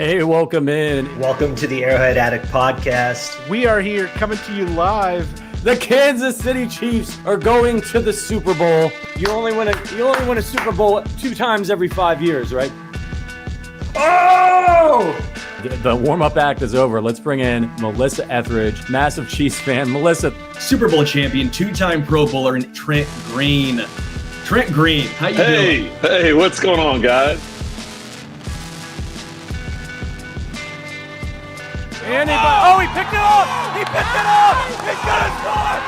Hey, welcome in. Welcome to the Arrowhead Addict podcast. We are here coming to you live. The Kansas City Chiefs are going to the Super Bowl. You only win a Super Bowl 2 times every 5 years, right? Oh! The warm-up act is over. Let's bring in Melissa Etheridge, massive Chiefs fan. Melissa. Super Bowl champion, 2-time Pro Bowler, and Trent Green. Trent Green, how you doing? Hey, what's going on, guys? And he picked it up! He picked it up! He's gonna score!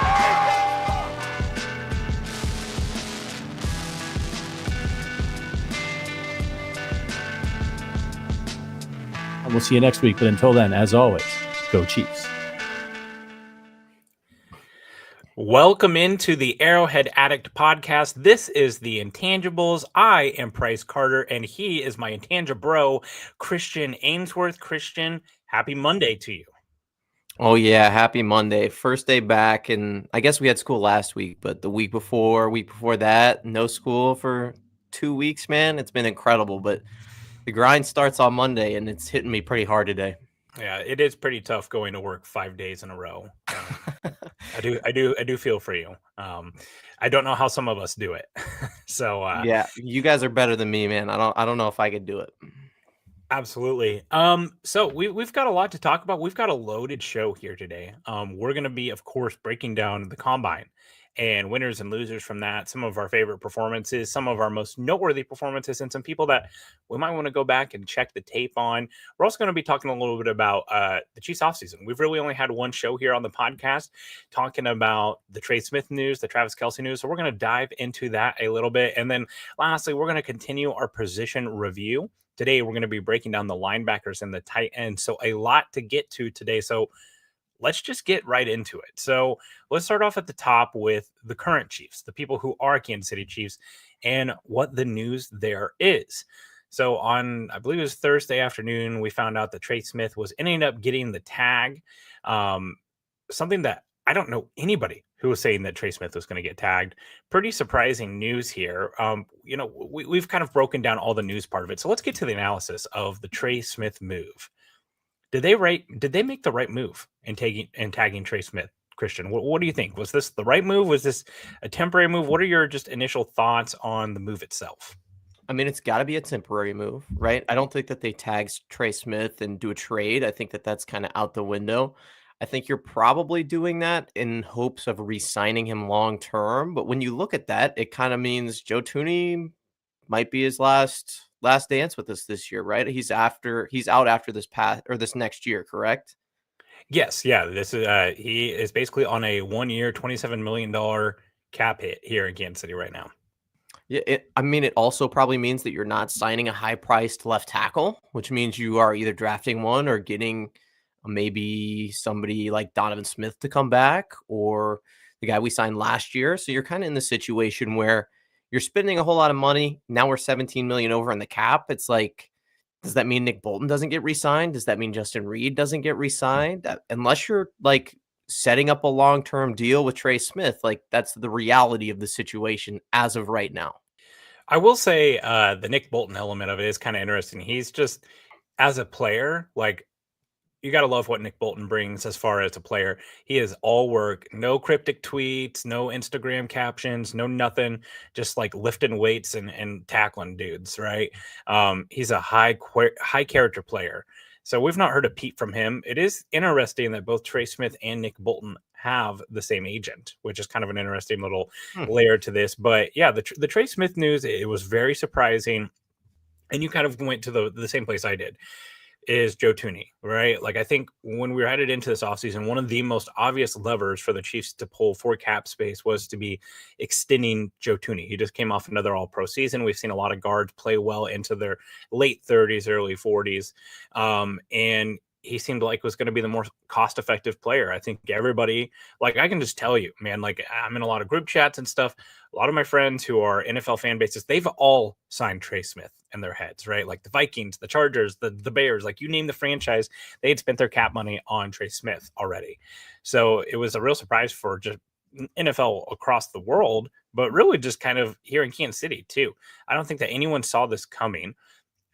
And we'll see you next week. But until then, as always, go Chiefs. Welcome into the Arrowhead Addict podcast. This is the Intangibles. I am Price Carter, and he is my intangible bro, Christian Ainsworth. Christian, happy Monday to you. Oh, yeah. Happy Monday. First day back. And I guess we had school last week, but the week before that, no school for 2 weeks, man. It's been incredible. But the grind starts on Monday, and it's hitting me pretty hard today. Yeah, it is pretty tough going to work 5 days in a row. I do feel for you. I don't know how some of us do it. So yeah, you guys are better than me, man. I don't know if I could do it. Absolutely. So we've got a lot to talk about. We've got a loaded show here today. We're going to be, of course, breaking down the combine and winners and losers from that, some of our favorite performances, some of our most noteworthy performances, and some people that we might want to go back and check the tape on. We're also going to be talking a little bit about the Chiefs offseason. We've really only had one show here on the podcast talking about the Trey Smith news, the Travis Kelce news. So we're going to dive into that a little bit. And then lastly, we're going to continue our position review. Today, we're going to be breaking down the linebackers and the tight ends. So a lot to get to today. So let's just get right into it. So let's start off at the top with the current Chiefs, the people who are Kansas City Chiefs, and what the news there is. So on, I believe it was Thursday afternoon, we found out that Trey Smith was ending up getting the tag. Something that I don't know anybody who was saying that Trey Smith was going to get tagged. Pretty surprising news here. We've kind of broken down all the news part of it. So let's get to the analysis of the Trey Smith move. Did they make the right move in tagging Trey Smith, Christian? What do you think? Was this the right move? Was this a temporary move? What are your just initial thoughts on the move itself? I mean, it's got to be a temporary move, right? I don't think that they tag Trey Smith and do a trade. I think that that's kind of out the window. I think you're probably doing that in hopes of re-signing him long term. But when you look at that, it kind of means Joe Thuney might be his last dance with us this year, right? He's out after this next year, correct? Yes, yeah. This is he is basically on a 1-year, $27 million cap hit here in Kansas City right now. Yeah, it also probably means that you're not signing a high-priced left tackle, which means you are either drafting one or getting maybe somebody like Donovan Smith to come back, or the guy we signed last year. So you're kind of in the situation where you're spending a whole lot of money. Now we're 17 million over in the cap. It's like, does that mean Nick Bolton doesn't get re-signed? Does that mean Justin Reed doesn't get re-signed? Unless you're like setting up a long-term deal with Trey Smith, like that's the reality of the situation as of right now. I will say the Nick Bolton element of it is kind of interesting. He's just, as a player, like, you got to love what Nick Bolton brings as far as a player. He is all work, no cryptic tweets, no Instagram captions, no nothing, just like lifting weights and tackling dudes, right? He's a high character player. So we've not heard a peep from him. It is interesting that both Trey Smith and Nick Bolton have the same agent, which is kind of an interesting little layer to this. But yeah, the Trey Smith news, it was very surprising. And you kind of went to the same place I did. Is Joe Thuney, right? Like, I think when we were headed into this offseason, one of the most obvious levers for the Chiefs to pull for cap space was to be extending Joe Thuney. He just came off another all-pro season. We've seen a lot of guards play well into their late 30s, early 40s. And he seemed like was going to be the more cost-effective player. I think everybody, like, I can just tell you, man, like, I'm in a lot of group chats and stuff. A lot of my friends who are NFL fan bases, they've all signed Trey Smith in their heads, right? Like the Vikings, the Chargers, the Bears, like you name the franchise, they had spent their cap money on Trey Smith already. So it was a real surprise for just NFL across the world, but really just kind of here in Kansas City too. I don't think that anyone saw this coming.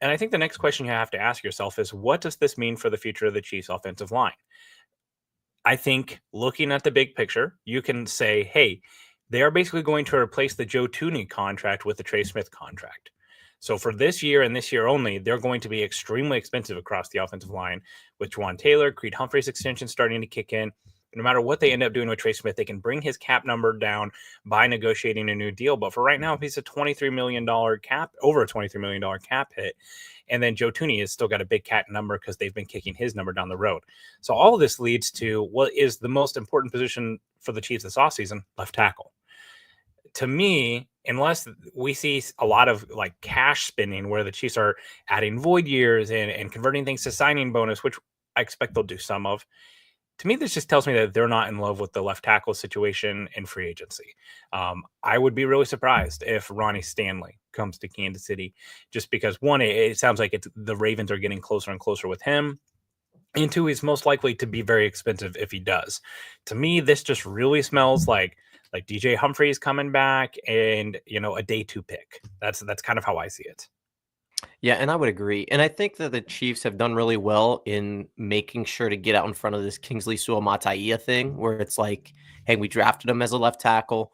And I think the next question you have to ask yourself is, what does this mean for the future of the Chiefs offensive line? I think looking at the big picture, you can say, hey, they are basically going to replace the Joe Thuney contract with the Trey Smith contract. So for this year and this year only, they're going to be extremely expensive across the offensive line with Juwan Taylor, Creed Humphrey's extension starting to kick in. No matter what they end up doing with Trey Smith, they can bring his cap number down by negotiating a new deal. But for right now, if he's a $23 million cap, over a $23 million cap hit, and then Joe Thuney has still got a big cat number because they've been kicking his number down the road. So all of this leads to what is the most important position for the Chiefs this offseason, left tackle. To me, unless we see a lot of like cash spending where the Chiefs are adding void years and converting things to signing bonus, which I expect they'll do some of, to me, this just tells me that they're not in love with the left tackle situation in free agency. I would be really surprised if Ronnie Stanley comes to Kansas City, just because one, it sounds like the Ravens are getting closer and closer with him. And two, he's most likely to be very expensive if he does. To me, this just really smells like DJ Humphries coming back and, a day 2 pick. That's kind of how I see it. Yeah, and I would agree. And I think that the Chiefs have done really well in making sure to get out in front of this Kingsley Suamataia thing, where it's like, hey, we drafted him as a left tackle.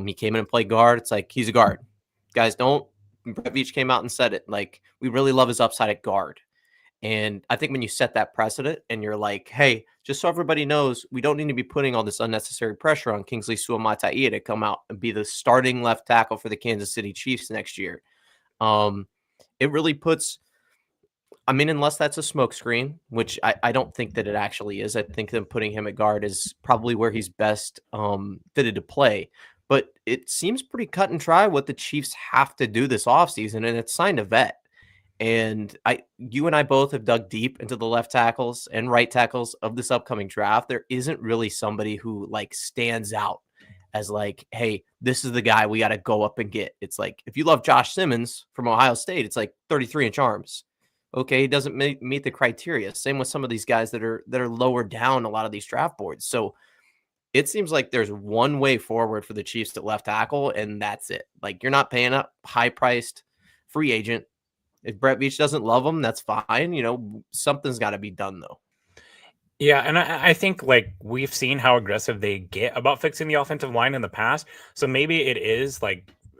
He came in and played guard. It's like, he's a guard. Guys, don't. Brett Veach came out and said it. Like, we really love his upside at guard. And I think when you set that precedent and you're like, hey, just so everybody knows, we don't need to be putting all this unnecessary pressure on Kingsley Suamataia to come out and be the starting left tackle for the Kansas City Chiefs next year. It really puts, unless that's a smokescreen, which I don't think that it actually is. I think them putting him at guard is probably where he's best fitted to play. But it seems pretty cut and dry what the Chiefs have to do this offseason, and it's sign a vet. And you and I both have dug deep into the left tackles and right tackles of this upcoming draft. There isn't really somebody who stands out as hey, this is the guy we got to go up and get. It's like, if you love Josh Simmons from Ohio State, it's 33-inch arms. Okay, he doesn't meet the criteria. Same with some of these guys that are lower down a lot of these draft boards. So it seems like there's one way forward for the Chiefs at left tackle, and that's it. You're not paying a high-priced free agent. If Brett Veach doesn't love him, that's fine. Something's got to be done, though. Yeah, and I think we've seen how aggressive they get about fixing the offensive line in the past. So maybe it is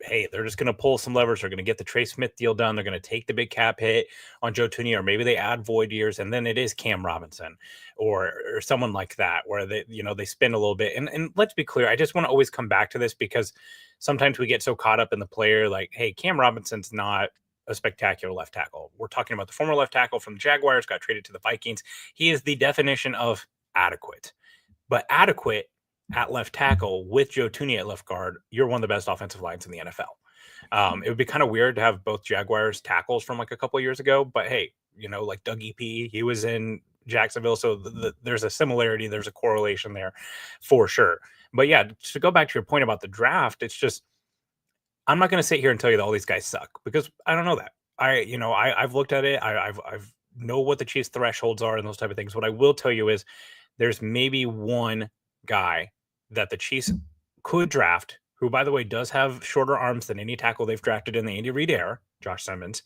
hey, they're just going to pull some levers. They're going to get the Trey Smith deal done. They're going to take the big cap hit on Joe Thuney, or maybe they add void years, and then it is Cam Robinson or someone like that, where they spend a little bit. And let's be clear, I just want to always come back to this because sometimes we get so caught up in the player. Hey, Cam Robinson's not a spectacular left tackle. We're talking about the former left tackle from the Jaguars, got traded to the Vikings. He is the definition of adequate. But adequate at left tackle with Joe Thuney at left guard, you're one of the best offensive lines in the NFL. It would be kind of weird to have both Jaguars tackles from a couple of years ago, but hey, Doug E.P., he was in Jacksonville, so there's a similarity, there's a correlation there for sure. But yeah, to go back to your point about the draft, it's just, I'm not going to sit here and tell you that all these guys suck, because I don't know that. I've looked at it. I've know what the Chiefs thresholds are and those type of things. What I will tell you is there's maybe one guy that the Chiefs could draft, who, by the way, does have shorter arms than any tackle they've drafted in the Andy Reid era, Josh Simmons,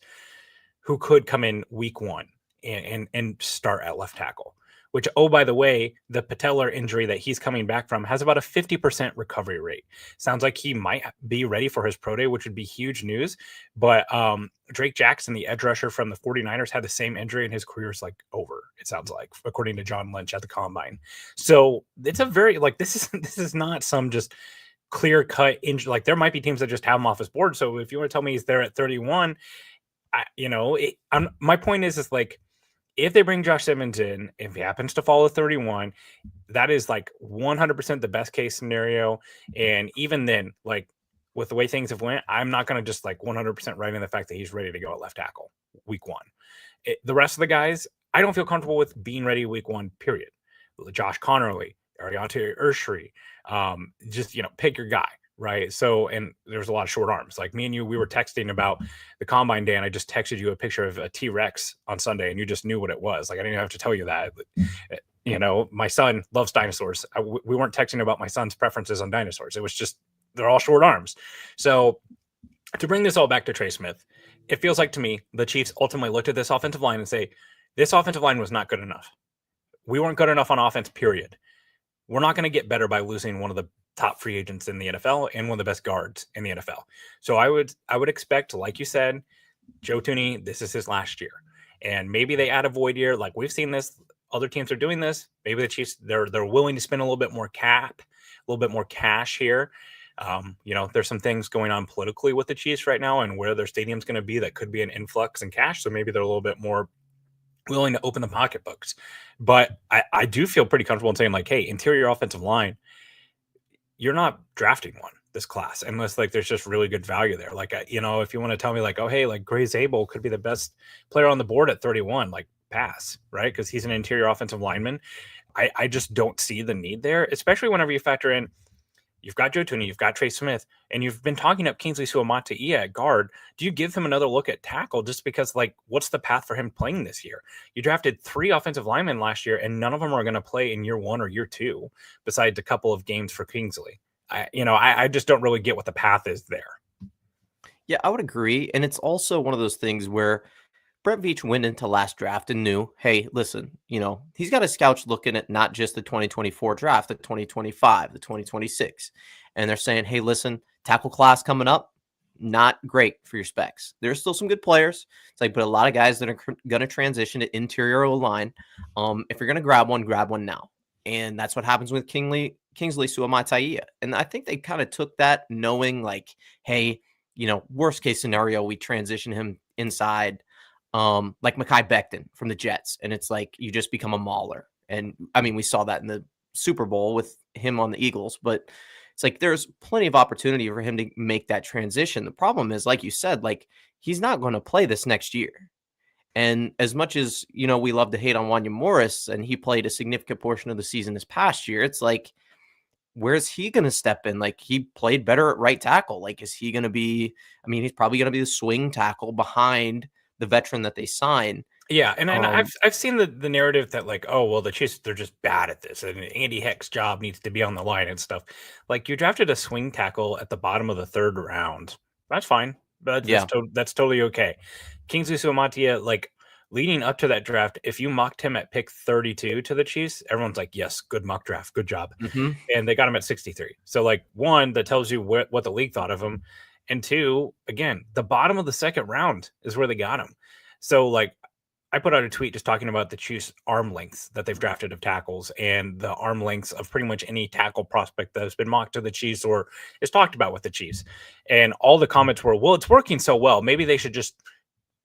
who could come in week 1 and start at left tackle. Which, oh, by the way, the patellar injury that he's coming back from has about a 50% recovery rate. Sounds like he might be ready for his pro day, which would be huge news. But Drake Jackson, the edge rusher from the 49ers, had the same injury, and his career's over, it sounds like, according to John Lynch at the Combine. So it's a very, this is not some just clear-cut injury. There might be teams that just have him off his board. So if you want to tell me he's there at 31, my point is if they bring Josh Simmons in, if he happens to fall at 31, that is 100% the best case scenario. And even then, with the way things have went, I'm not going to just 100% write in the fact that he's ready to go at left tackle week 1. The rest of the guys, I don't feel comfortable with being ready week 1, period. Josh Connerly, Ariante Urshri, just, pick your guy. Right. So, and there's a lot of short arms. Me and you, we were texting about the Combine day, and I just texted you a picture of a T-Rex on Sunday, and you just knew what it was. I didn't even have to tell you that. My son loves dinosaurs. We weren't texting about my son's preferences on dinosaurs. It was just, they're all short arms. So to bring this all back to Trey Smith, it feels like to me the Chiefs ultimately looked at this offensive line and say, this offensive line was not good enough. We weren't good enough on offense, period. We're not going to get better by losing one of the top free agents in the NFL and one of the best guards in the NFL. So I would expect, like you said, Joe Thuney, this is his last year. And maybe they add a void year. Like we've seen this. Other teams are doing this. Maybe the Chiefs, they're willing to spend a little bit more cap, a little bit more cash here. There's some things going on politically with the Chiefs right now and where their stadium's going to be that could be an influx in cash. So maybe they're a little bit more willing to open the pocketbooks. But I do feel pretty comfortable in saying, like, hey, interior offensive line, you're not drafting one this class unless like there's just really good value there. Like, if you want to tell me like, oh, hey, like Gray Zabel could be the best player on the board at 31, like pass, right? Because he's an interior offensive lineman. I just don't see the need there, especially whenever you factor in you've got Joe Thuney, you've got Trey Smith, and you've been talking up Kingsley Suamataia at guard. Do you give him another look at tackle just because, like, what's the path for him playing this year? You drafted 3 offensive linemen last year, and none of them are going to play in year 1 or year 2, besides a couple of games for Kingsley. I just don't really get what the path is there. Yeah, I would agree. And it's also one of those things where Brett Veach went into last draft and knew, hey, listen, he's got a scout looking at not just the 2024 draft, the 2025, the 2026. And they're saying, hey, listen, tackle class coming up, not great for your specs. There's still some good players. It's like, but a lot of guys that are going to transition to interior O-line. If you're going to grab one now. And that's what happens with Kingsley Suamataia. And I think they kind of took that knowing like, hey, worst case scenario, we transition him inside. Like Mekhi Becton from the Jets. And it's like, you just become a mauler. And I mean, we saw that in the Super Bowl with him on the Eagles, but it's like, there's plenty of opportunity for him to make that transition. The problem is, like you said, like he's not going to play this next year. And as much as, we love to hate on Wanya Morris and he played a significant portion of the season this past year, it's like, where's he going to step in? Like he played better at right tackle. Like, is he going to be, he's probably going to be the swing tackle behind the veteran that they sign. Yeah, and I've seen the narrative that like, oh well, the Chiefs, they're just bad at this, and Andy Heck's job needs to be on the line and stuff. Like you drafted a swing tackle at the bottom of the 3rd round. That's fine, but that's totally okay. Kingsley Suamataia, like leading up to that draft, if you mocked him at pick 32 to the Chiefs, everyone's like, yes, good mock draft, good job, and they got him at 63. So like 1, that tells you what the league thought of him. And 2, again, the bottom of the 2nd round is where they got him. So, like, I put out a tweet just talking about the Chiefs' arm lengths that they've drafted of tackles and the arm lengths of pretty much any tackle prospect that has been mocked to the Chiefs or is talked about with the Chiefs. And all the comments were, well, it's working so well. Maybe they should just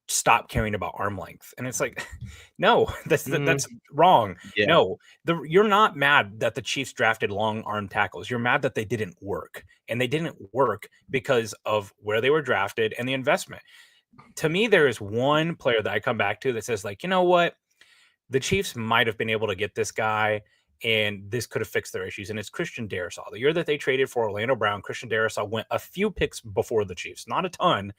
stop caring about arm length. And it's like, no, that's wrong. Yeah. No, you're not mad that the Chiefs drafted long arm tackles. You're mad that they didn't work, and they didn't work because of where they were drafted and the investment. To me, there is one player that I come back to that says like, you know what, the Chiefs might have been able to get this guy and this could have fixed their issues. And it's Christian Darrisaw. The year that they traded for Orlando Brown, Christian Darrisaw went a few picks before the Chiefs, not a ton,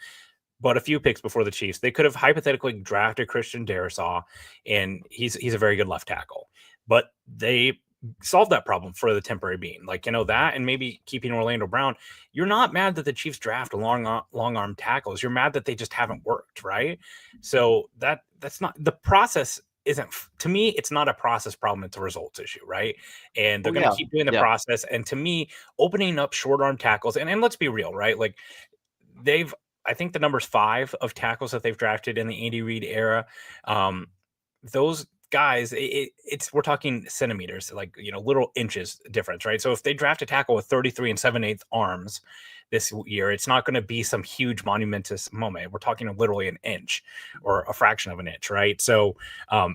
but a few picks before the Chiefs. They could have hypothetically drafted Christian Darrisaw, and he's a very good left tackle. But they solved that problem for the temporary being. Like, that and maybe keeping Orlando Brown. You're not mad that the Chiefs draft long arm tackles. You're mad that they just haven't worked, right? So that's not the process. Isn't, to me, it's not a process problem, it's a results issue, right? And they're going to keep doing the process. And to me, opening up short arm tackles, and let's be real, right? Like I think the number's 5 of tackles that they've drafted in the Andy Reid era. Those guys, we're talking centimeters, like, little inches difference, right? So if they draft a tackle with 33 7/8 arms this year, it's not going to be some huge monumentous moment. We're talking literally an inch or a fraction of an inch, right? So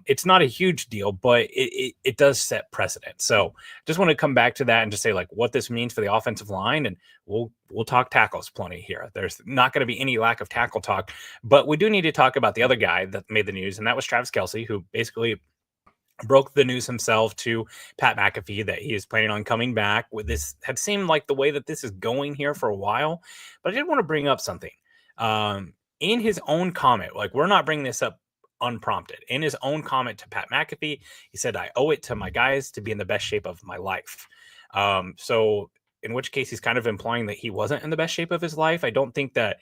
it's not a huge deal, but it does set precedent. So just want to come back to that and just say like what this means for the offensive line, and we'll talk tackles plenty here. There's not going to be any lack of tackle talk, but we do need to talk about the other guy that made the news, and that was Travis Kelce, who basically broke the news himself to Pat McAfee that he is planning on coming back. With this had seemed like the way that this is going here for a while, but I did want to bring up something. In his own comment, like we're not bringing this up unprompted. In his own comment to Pat McAfee, he said, "I owe it to my guys to be in the best shape of my life." So in which case he's kind of implying that he wasn't in the best shape of his life. I don't think that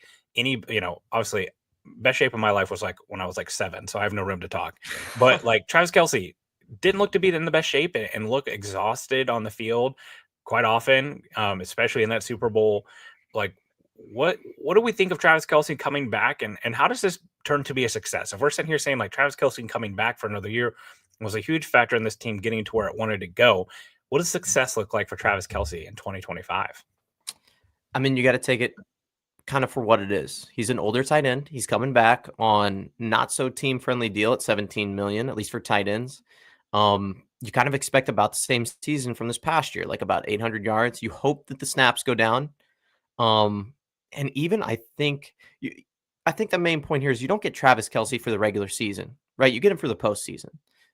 obviously best shape of my life was like when I was like 7, so I have no room to talk. But like Travis Kelce didn't look to be in the best shape and look exhausted on the field quite often, especially in that Super Bowl. Like, what do we think of Travis Kelce coming back, and how does this turn to be a success? If we're sitting here saying like Travis Kelce coming back for another year was a huge factor in this team getting to where it wanted to go, what does success look like for Travis Kelce in 2025? I mean, you got to take it kind of for what it is. He's an older tight end. He's coming back on not so team friendly deal at 17 million, at least for tight ends. You kind of expect about the same season from this past year, like about 800 yards. You hope that the snaps go down. And even I think the main point here is you don't get Travis Kelce for the regular season, right? You get him for the postseason.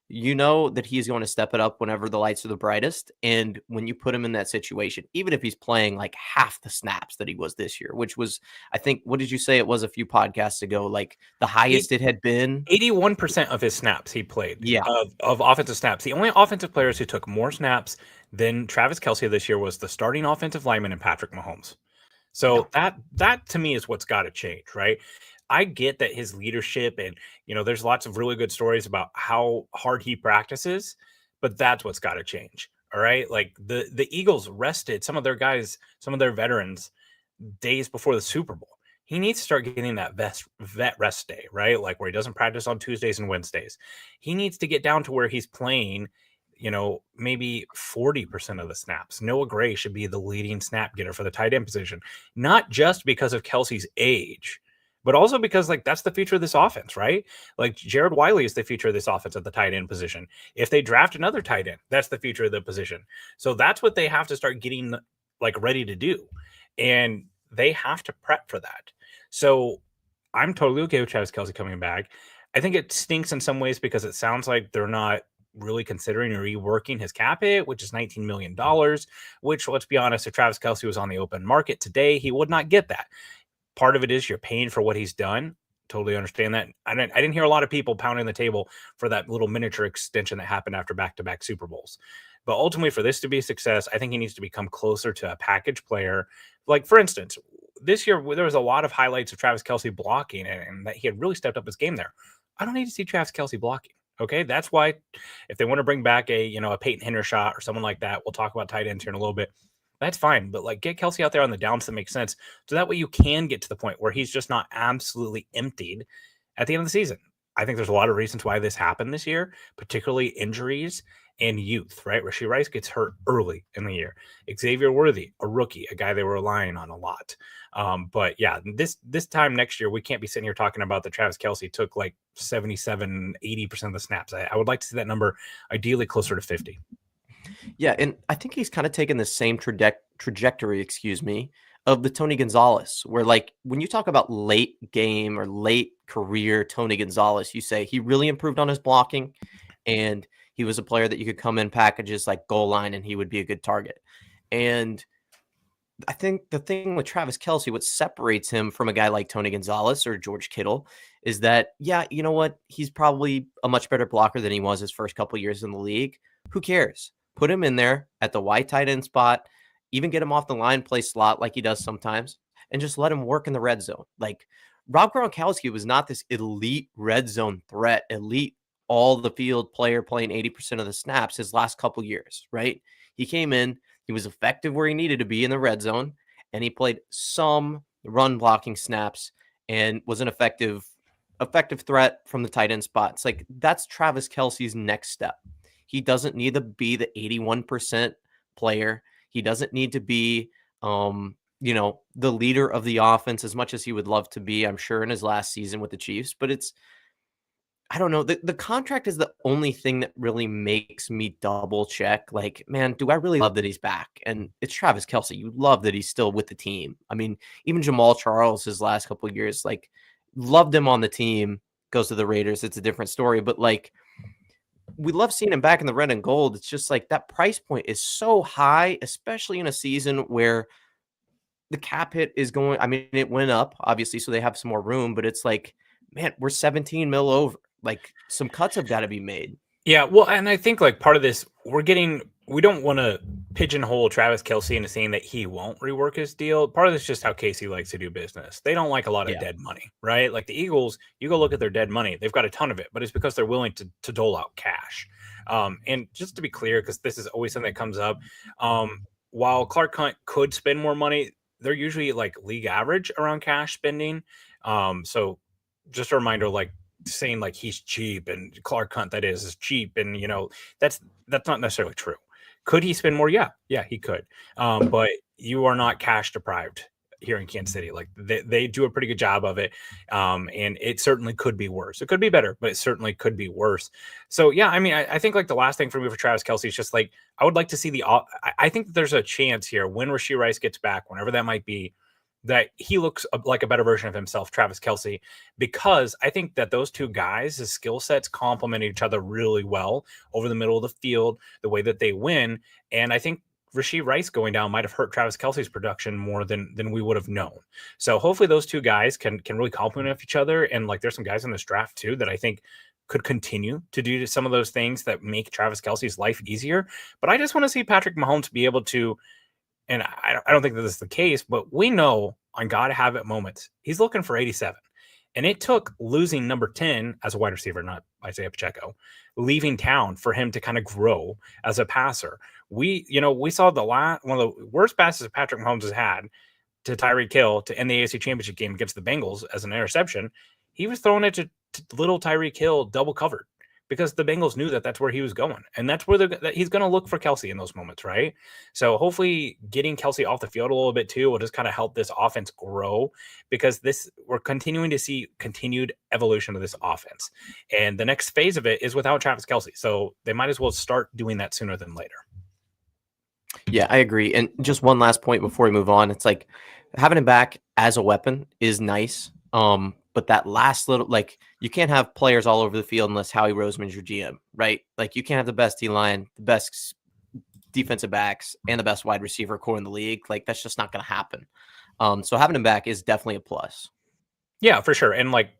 You know that he's going to step it up whenever the lights are the brightest. And when you put him in that situation, even if he's playing like half the snaps that he was this year, which was, I think, what did you say it was a few podcasts ago? Like the highest it had been. 81% of his snaps he played. Yeah. Of offensive snaps. The only offensive players who took more snaps than Travis Kelce this year was the starting offensive lineman and Patrick Mahomes. So that to me is what's got to change, right? I get that his leadership and, there's lots of really good stories about how hard he practices, but that's what's got to change. All right. Like the Eagles rested some of their guys, some of their veterans days before the Super Bowl. He needs to start getting that vet rest day, right? Like where he doesn't practice on Tuesdays and Wednesdays. He needs to get down to where he's playing, maybe 40% of the snaps. Noah Gray should be the leading snap getter for the tight end position, not just because of Kelce's age, but also because like that's the future of this offense, right? Like Jared Wiley is the future of this offense at the tight end position. If they draft another tight end, that's the future of the position. So that's what they have to start getting like ready to do. And they have to prep for that. So I'm totally okay with Travis Kelce coming back. I think it stinks in some ways because it sounds like they're not really considering or reworking his cap hit, which is $19 million, which, let's be honest, if Travis Kelce was on the open market today, he would not get that. Part of it is you're paying for what he's done. Totally understand that. I didn't hear a lot of people pounding the table for that little miniature extension that happened after back-to-back Super Bowls. But ultimately, for this to be a success, I think he needs to become closer to a package player. Like, for instance, this year, there was a lot of highlights of Travis Kelce blocking and that he had really stepped up his game there. I don't need to see Travis Kelce blocking. Okay, that's why if they want to bring back a Peyton Hendershot or someone like that, we'll talk about tight ends here in a little bit. That's fine, but like get Kelce out there on the downs that make sense, so that way you can get to the point where he's just not absolutely emptied at the end of the season. I think there's a lot of reasons why this happened this year, particularly injuries and youth, right? Rashee Rice gets hurt early in the year. Xavier Worthy, a rookie, a guy they were relying on a lot. But yeah, this time next year, we can't be sitting here talking about that Travis Kelce took like 77, 80% of the snaps. I would like to see that number ideally closer to 50. Yeah, and I think he's kind of taken the same trajectory, of the Tony Gonzalez, where like when you talk about late game or late career Tony Gonzalez, you say he really improved on his blocking and he was a player that you could come in packages like goal line and he would be a good target. And I think the thing with Travis Kelce, what separates him from a guy like Tony Gonzalez or George Kittle is that, yeah, you know what? He's probably a much better blocker than he was his first couple years in the league. Who cares? Put him in there at the wide tight end spot, even get him off the line, play slot like he does sometimes, and just let him work in the red zone. Like Rob Gronkowski was not this elite red zone threat, elite all the field player playing 80% of the snaps his last couple years, right? He came in, he was effective where he needed to be in the red zone, and he played some run blocking snaps and was an effective threat from the tight end spots. Like that's Travis Kelce's next step. He doesn't need to be the 81% player. He doesn't need to be, the leader of the offense as much as he would love to be, I'm sure, in his last season with the Chiefs. But I don't know. The contract is the only thing that really makes me double check. Like, man, do I really love that he's back? And it's Travis Kelce. You love that he's still with the team. I mean, even Jamal Charles, his last couple of years, like, loved him on the team, goes to the Raiders. It's a different story. But, like, we love seeing him back in the red and gold. It's just like that price point is so high, especially in a season where the cap hit is going. I mean, it went up, obviously, so they have some more room, but it's like, man, we're 17 mil over. Like some cuts have got to be made. Yeah, well, and I think like part of this, we're getting we don't want to pigeonhole Travis Kelce into saying that he won't rework his deal. Part of this is just how Casey likes to do business. They don't like a lot of dead money, right? Like the Eagles, you go look at their dead money. They've got a ton of it, but it's because they're willing to dole out cash. And just to be clear, because this is always something that comes up, while Clark Hunt could spend more money, they're usually like league average around cash spending. So just a reminder, like saying like he's cheap and Clark Hunt that is cheap, and that's not necessarily true. Could he spend more? Yeah, he could. But you are not cash deprived here in Kansas City. Like they do a pretty good job of it. And it certainly could be worse. It could be better, but it certainly could be worse. So yeah, I mean, I think like the last thing for me for Travis Kelce is just like, I would like to see I think that there's a chance here when Rashee Rice gets back, whenever that might be, that he looks like a better version of himself, Travis Kelce, because I think that those two guys, his skill sets complement each other really well over the middle of the field, the way that they win. And I think Rashee Rice going down might have hurt Travis Kelce's production more than we would have known. So hopefully those two guys can really complement each other. And like, there's some guys in this draft too that I think could continue to do some of those things that make Travis Kelce's life easier. But I just want to see Patrick Mahomes be able to, and I don't think that this is the case, but we know on God have it moments, he's looking for 87. And it took losing number 10 as a wide receiver, not Isaiah Pacheco, leaving town for him to kind of grow as a passer. We saw one of the worst passes Patrick Mahomes has had to Tyreek Hill to end the AFC Championship game against the Bengals as an interception. He was throwing it to little Tyreek Hill double covered, because the Bengals knew that that's where he was going. And that's where he's going to look for Kelce in those moments, right? So hopefully getting Kelce off the field a little bit too will just kind of help this offense grow, because we're continuing to see continued evolution of this offense. And the next phase of it is without Travis Kelce. So they might as well start doing that sooner than later. Yeah, I agree. And just one last point before we move on. It's like having him back as a weapon is nice. But that last little, like, you can't have players all over the field unless Howie Roseman's your GM, right? Like, you can't have the best D-line, the best defensive backs, and the best wide receiver core in the league. Like, that's just not going to happen. So having him back is definitely a plus. Yeah, for sure. And like,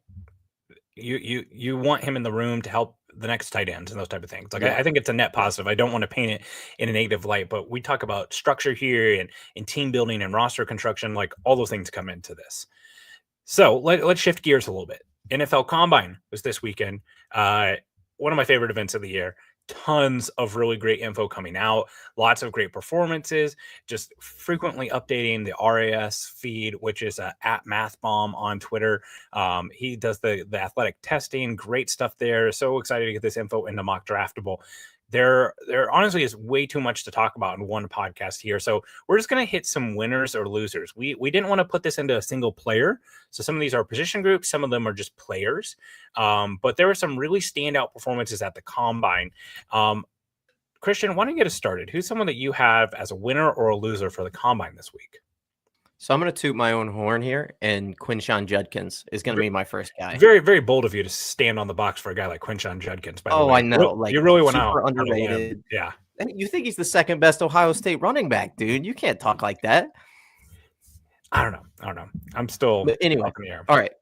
you want him in the room to help the next tight ends and those type of things. Like, I think it's a net positive. I don't want to paint it in a negative light, but we talk about structure here and team building and roster construction. Like, all those things come into this. So let's shift gears a little bit. NFL Combine was this weekend. One of my favorite events of the year. Tons of really great info coming out. Lots of great performances. Just frequently updating the RAS feed, which is at MathBomb on Twitter. He does the athletic testing. Great stuff there. So excited to get this info into Mock Draftable. There honestly is way too much to talk about in one podcast here. So we're just going to hit some winners or losers. We didn't want to put this into a single player. So some of these are position groups. Some of them are just players. But there were some really standout performances at the Combine. Christian, why don't you get us started? Who's someone that you have as a winner or a loser for the Combine this week? So I'm going to toot my own horn here, and Quinshon Judkins is going to be my first guy. Very, very bold of you to stand on the box for a guy like Quinshon Judkins. By the way. I know. Like, you really went super out. Underrated. Yeah. And you think he's the second best Ohio State running back, dude. You can't talk like that. I don't know. I'm still anyway. up in the air. All right.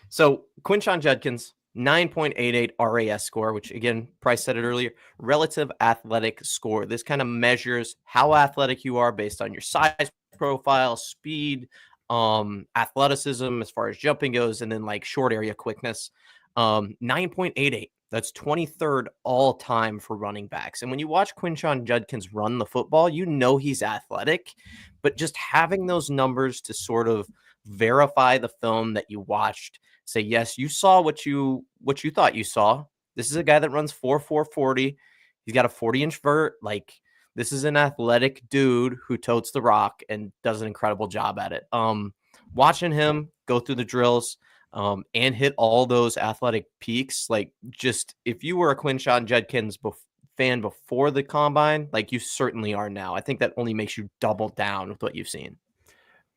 So Quinshon Judkins, 9.88 RAS score, which again, Price said it earlier, relative athletic score. This kind of measures how athletic you are based on your size profile, speed, athleticism as far as jumping goes, and then like short area quickness. 9.88. That's 23rd all time for running backs. And when you watch Quinshon Judkins run the football, you know he's athletic, but just having those numbers to sort of verify the film that you watched, say, yes, you saw what you thought you saw. This is a guy that runs 4.40. He's got a 40-inch vert. Like, this is an athletic dude who totes the rock and does an incredible job at it. Watching him go through the drills and hit all those athletic peaks, like, just if you were a Quinshon Judkins fan before the Combine, like you certainly are now. I think that only makes you double down with what you've seen.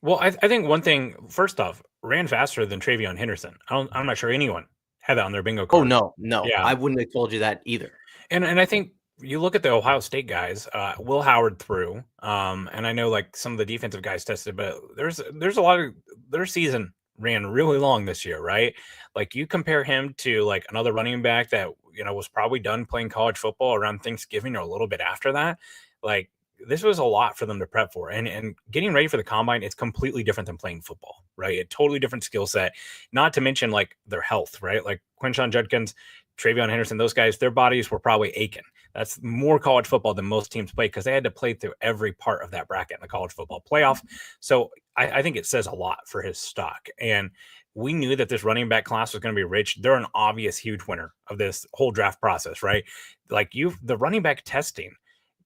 Well, I think one thing, first off, ran faster than Travion Henderson. I'm not sure anyone had that on their bingo card. Oh, no. Yeah. I wouldn't have told you that either. And I think you look at the Ohio State guys, Will Howard threw, and I know like some of the defensive guys tested, but there's a lot of their season ran really long this year, right? Like, you compare him to like another running back that, was probably done playing college football around Thanksgiving or a little bit after that. Like, this was a lot for them to prep for, and getting ready for the combine, it's completely different than playing football, right? A totally different skill set, not to mention like their health, right? Like Quinshon Judkins, Travion Henderson, those guys, their bodies were probably aching. That's more college football than most teams play because they had to play through every part of that bracket in the college football playoff. So I think it says a lot for his stock. And we knew that this running back class was going to be rich. They're an obvious huge winner of this whole draft process, right? Like the running back testing,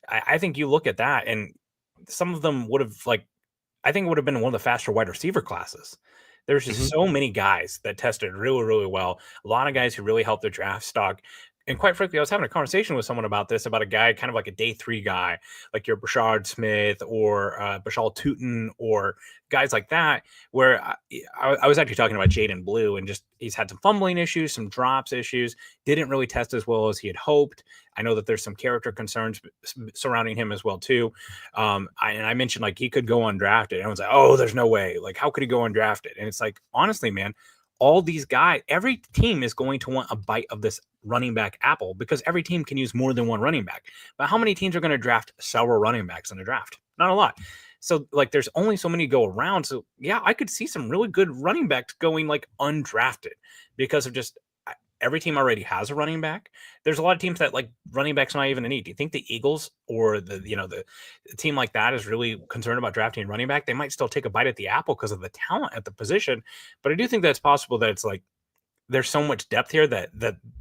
I think you look at that and some of them would have I think it would have been one of the faster wide receiver classes. There's just so many guys that tested really, really well. A lot of guys who really helped their draft stock. And quite frankly, I was having a conversation with someone about this, about a guy kind of like a day 3 guy, like your Brashard Smith or Bashal Tootin or guys like that, where I was actually talking about Jaden Blue and just he's had some fumbling issues, some drops issues, didn't really test as well as he had hoped. I know that there's some character concerns surrounding him as well, too. I mentioned like he could go undrafted. And I was like, oh, there's no way. Like, how could he go undrafted? And it's like, honestly, man, all these guys, every team is going to want a bite of this running back apple because every team can use more than one running back. But how many teams are going to draft several running backs in a draft? Not a lot. So like there's only so many go around. So yeah, I could see some really good running backs going like undrafted because of just every team already has a running back. There's a lot of teams that like running backs not even a need. Do you think the Eagles or the team like that is really concerned about drafting running back? They might still take a bite at the apple because of the talent at the position. But I do think that it's possible that it's like there's so much depth here that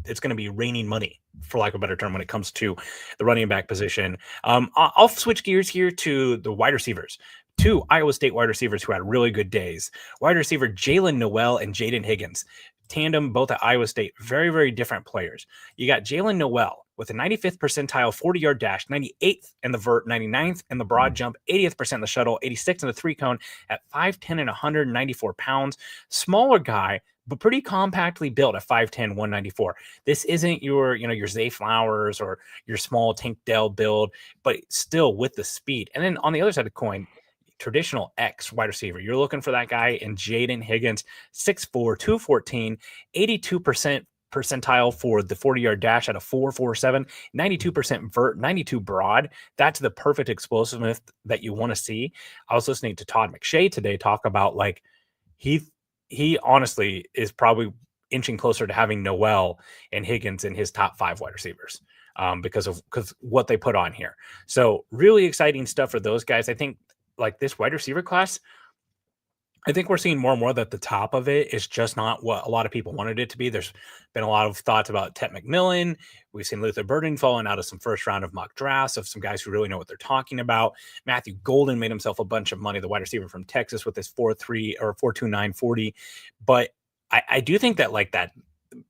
it's going to be raining money, for lack of a better term, when it comes to the running back position. I'll switch gears here to the wide receivers. 2 Iowa State wide receivers who had really good days. Wide receiver Jalen Noel and Jaden Higgins. Tandem, both at Iowa State, very, very different players. You got Jalen Noel with a 95th percentile 40-yard dash, 98th in the vert, 99th in the broad jump, 80th percent in the shuttle, 86th in the 3-cone at 5'10" and 194 pounds. Smaller guy, but pretty compactly built at 5'10", 194. This isn't your Zay Flowers or your small Tank Dell build, but still with the speed. And then on the other side of the coin, traditional X wide receiver. You're looking for that guy in Jaden Higgins, 6'4", 214, 82% percentile for the 40-yard dash at a 4.47, 92% vert, 92 broad. That's the perfect explosiveness that you want to see. I was listening to Todd McShay today talk about like he honestly is probably inching closer to having Noel and Higgins in his top 5 wide receivers because what they put on here. So really exciting stuff for those guys. I think like this wide receiver class, I think we're seeing more and more that the top of it is just not what a lot of people wanted it to be. There's been a lot of thoughts about Tet McMillan. We've seen Luther Burden falling out of some first round of mock drafts of some guys who really know what they're talking about. Matthew Golden made himself a bunch of money, the wide receiver from Texas, with his 4.3 or 4.29 40. But I do think that like that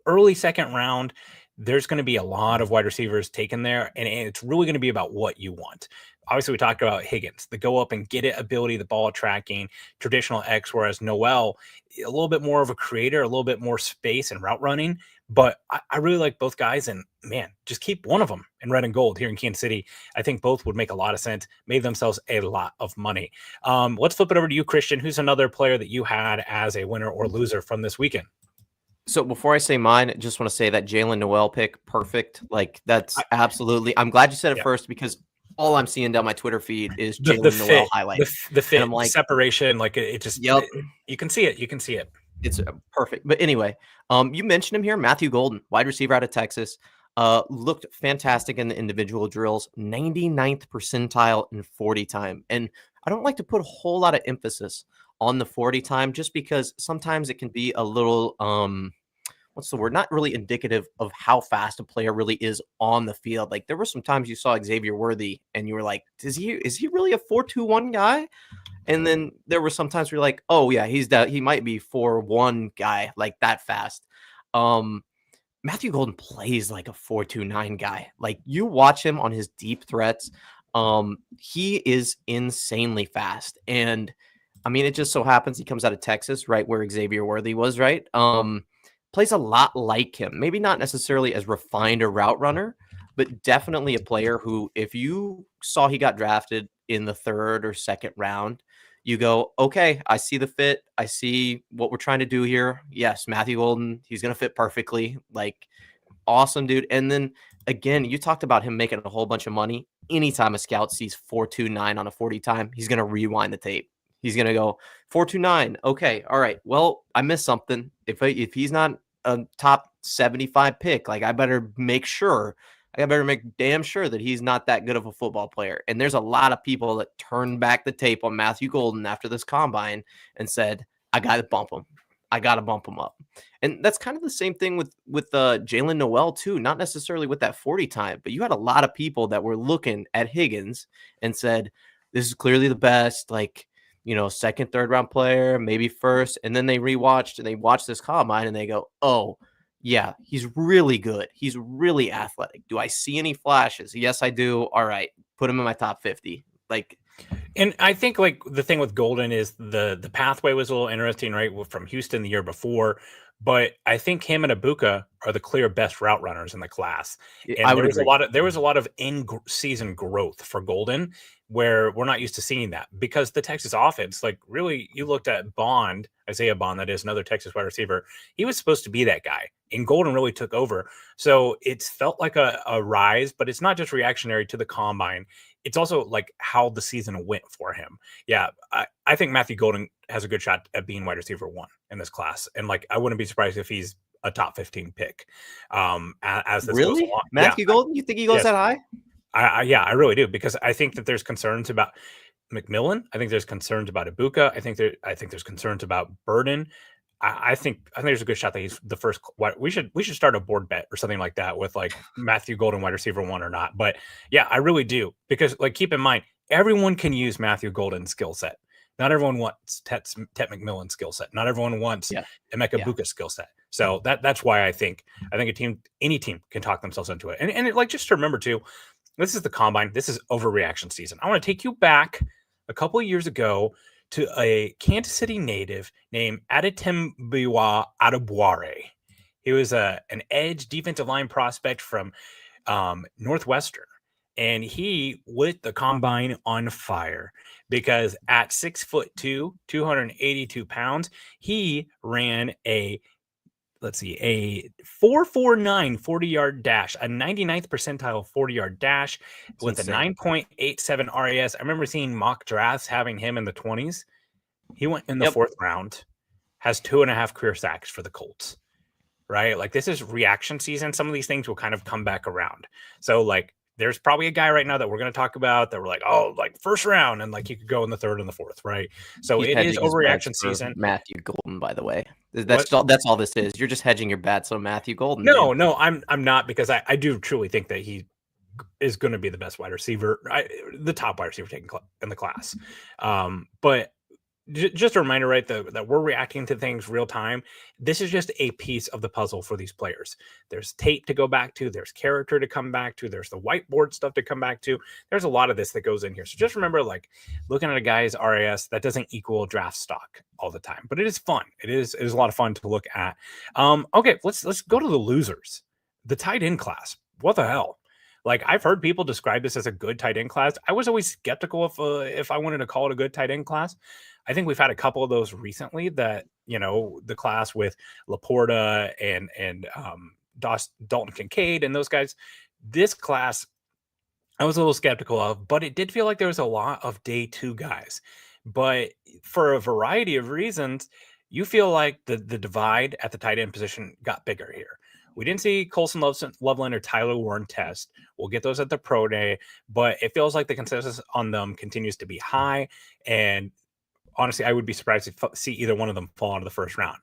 early second round, there's going to be a lot of wide receivers taken there, and it's really going to be about what you want. Obviously, we talked about Higgins, the go up and get it ability, the ball tracking, traditional X, whereas Noel, a little bit more of a creator, a little bit more space and route running. But I really like both guys, and man, just keep one of them in red and gold here in Kansas City. I think both would make a lot of sense, made themselves a lot of money. Let's flip it over to you, Christian. Who's another player that you had as a winner or loser from this weekend? So before I say mine, I just want to say that Jalen Noel pick, perfect. Like that's absolutely. I'm glad you said it first because all I'm seeing down my Twitter feed is Jalen Noel highlights. The fit, I'm like, separation, like it just. Yep. You can see it. You can see it. It's perfect. But anyway, you mentioned him here, Matthew Golden, wide receiver out of Texas. Looked fantastic in the individual drills, 99th percentile in 40 time. And I don't like to put a whole lot of emphasis on the 40 time just because sometimes it can be a little what's the word, not really indicative of how fast a player really is on the field. Like there were some times you saw Xavier Worthy and you were like, is he really a 4.21 guy? And then there were some times where you're like, oh yeah, he might be 4.1 guy, like that fast. Matthew Golden plays like a 4.29 guy. Like you watch him on his deep threats. He is insanely fast. And I mean, it just so happens he comes out of Texas, right where Xavier Worthy was, right? Plays a lot like him. Maybe not necessarily as refined a route runner, but definitely a player who, if you saw he got drafted in the 3rd or 2nd round, you go, okay, I see the fit. I see what we're trying to do here. Yes, Matthew Golden, he's going to fit perfectly. Like, awesome, dude. And then, again, you talked about him making a whole bunch of money. anytime a scout sees 4.29 on a 40 time, he's going to rewind the tape. He's going to go 4.29. Okay. All right. Well, I missed something. If he's not a top 75 pick, like I better make damn sure that he's not that good of a football player. And there's a lot of people that turned back the tape on Matthew Golden after this combine and said, I got to bump him. I got to bump him up. And that's kind of the same thing with Jalen Noel too, not necessarily with that 40 time, but you had a lot of people that were looking at Higgins and said, this is clearly the best, like, second, third round player, maybe first. And then they rewatched and they watched this combine and they go, oh, yeah, he's really good. He's really athletic. Do I see any flashes? Yes, I do. All right. Put him in my top 50. And I think like the thing with Golden is the pathway was a little interesting, right? From Houston the year before, but I think him and Ibuka are the clear best route runners in the class. And there was a lot of in-season growth for Golden where we're not used to seeing that because the Texas offense, like really, you looked at Isaiah Bond, that is another Texas wide receiver. He was supposed to be that guy, and Golden really took over. So it's felt like a rise, but it's not just reactionary to the combine. It's also like how the season went for him. Yeah, I think Matthew Golden has a good shot at being wide receiver 1 in this class. And like, I wouldn't be surprised if he's a top 15 pick. As this goes along. Matthew Golden? You think he goes that high? I really do, because I think that there's concerns about McMillan. I think there's concerns about Ibuka. I think there's concerns about Burden. I think there's a good shot that he's the first. We should start a board bet or something like that with like Matthew Golden wide receiver 1 or not. But yeah, I really do, because like keep in mind, everyone can use Matthew Golden's skill set. Not everyone wants Tet McMillan's skill set. Not everyone wants Emeka Buka's skill set. So that's why I think any team can talk themselves into it. And it, like, just to remember too, this is the combine. This is overreaction season. I want to take you back a couple of years ago to a Kansas City native named Adetembiwa Adebware. He was an edge defensive line prospect from Northwestern. And he lit the combine on fire because at 6'2", 282 pounds, he ran a 4.49 40-yard dash, a 99th percentile 40-yard dash with a 9.87 RAS. I remember seeing mock drafts having him in the 20s. He went in the 4th round, has 2.5 career sacks for the Colts, right? Like, this is reaction season. Some of these things will kind of come back around. So, like, there's probably a guy right now that we're going to talk about that we're like, oh, like first round, and like he could go in the 3rd and the 4th, right? So it is overreaction season. Matthew Golden, by the way, that's all this is. You're just hedging your bets on Matthew Golden. No, I'm not, because I do truly think that he is going to be the best wide receiver, the top wide receiver taken in the class. But just a reminder, right, that we're reacting to things real time. This is just a piece of the puzzle for these players. There's tape to go back to. There's character to come back to. There's the whiteboard stuff to come back to. There's a lot of this that goes in here. So just remember, like, looking at a guy's RAS, that doesn't equal draft stock all the time, but it is fun. It is a lot of fun to look at. Okay, let's go to the losers. The tight end class. What the hell? Like, I've heard people describe this as a good tight end class. I was always skeptical if I wanted to call it a good tight end class. I think we've had a couple of those recently that, the class with Laporta and Dalton Kincaid and those guys. This class, I was a little skeptical of, but it did feel like there was a lot of day 2 guys. But for a variety of reasons, you feel like the divide at the tight end position got bigger here. We didn't see Colson Loveland or Tyler Warren test. We'll get those at the pro day, but it feels like the consensus on them continues to be high. And honestly, I would be surprised to see either one of them fall out of the 1st round.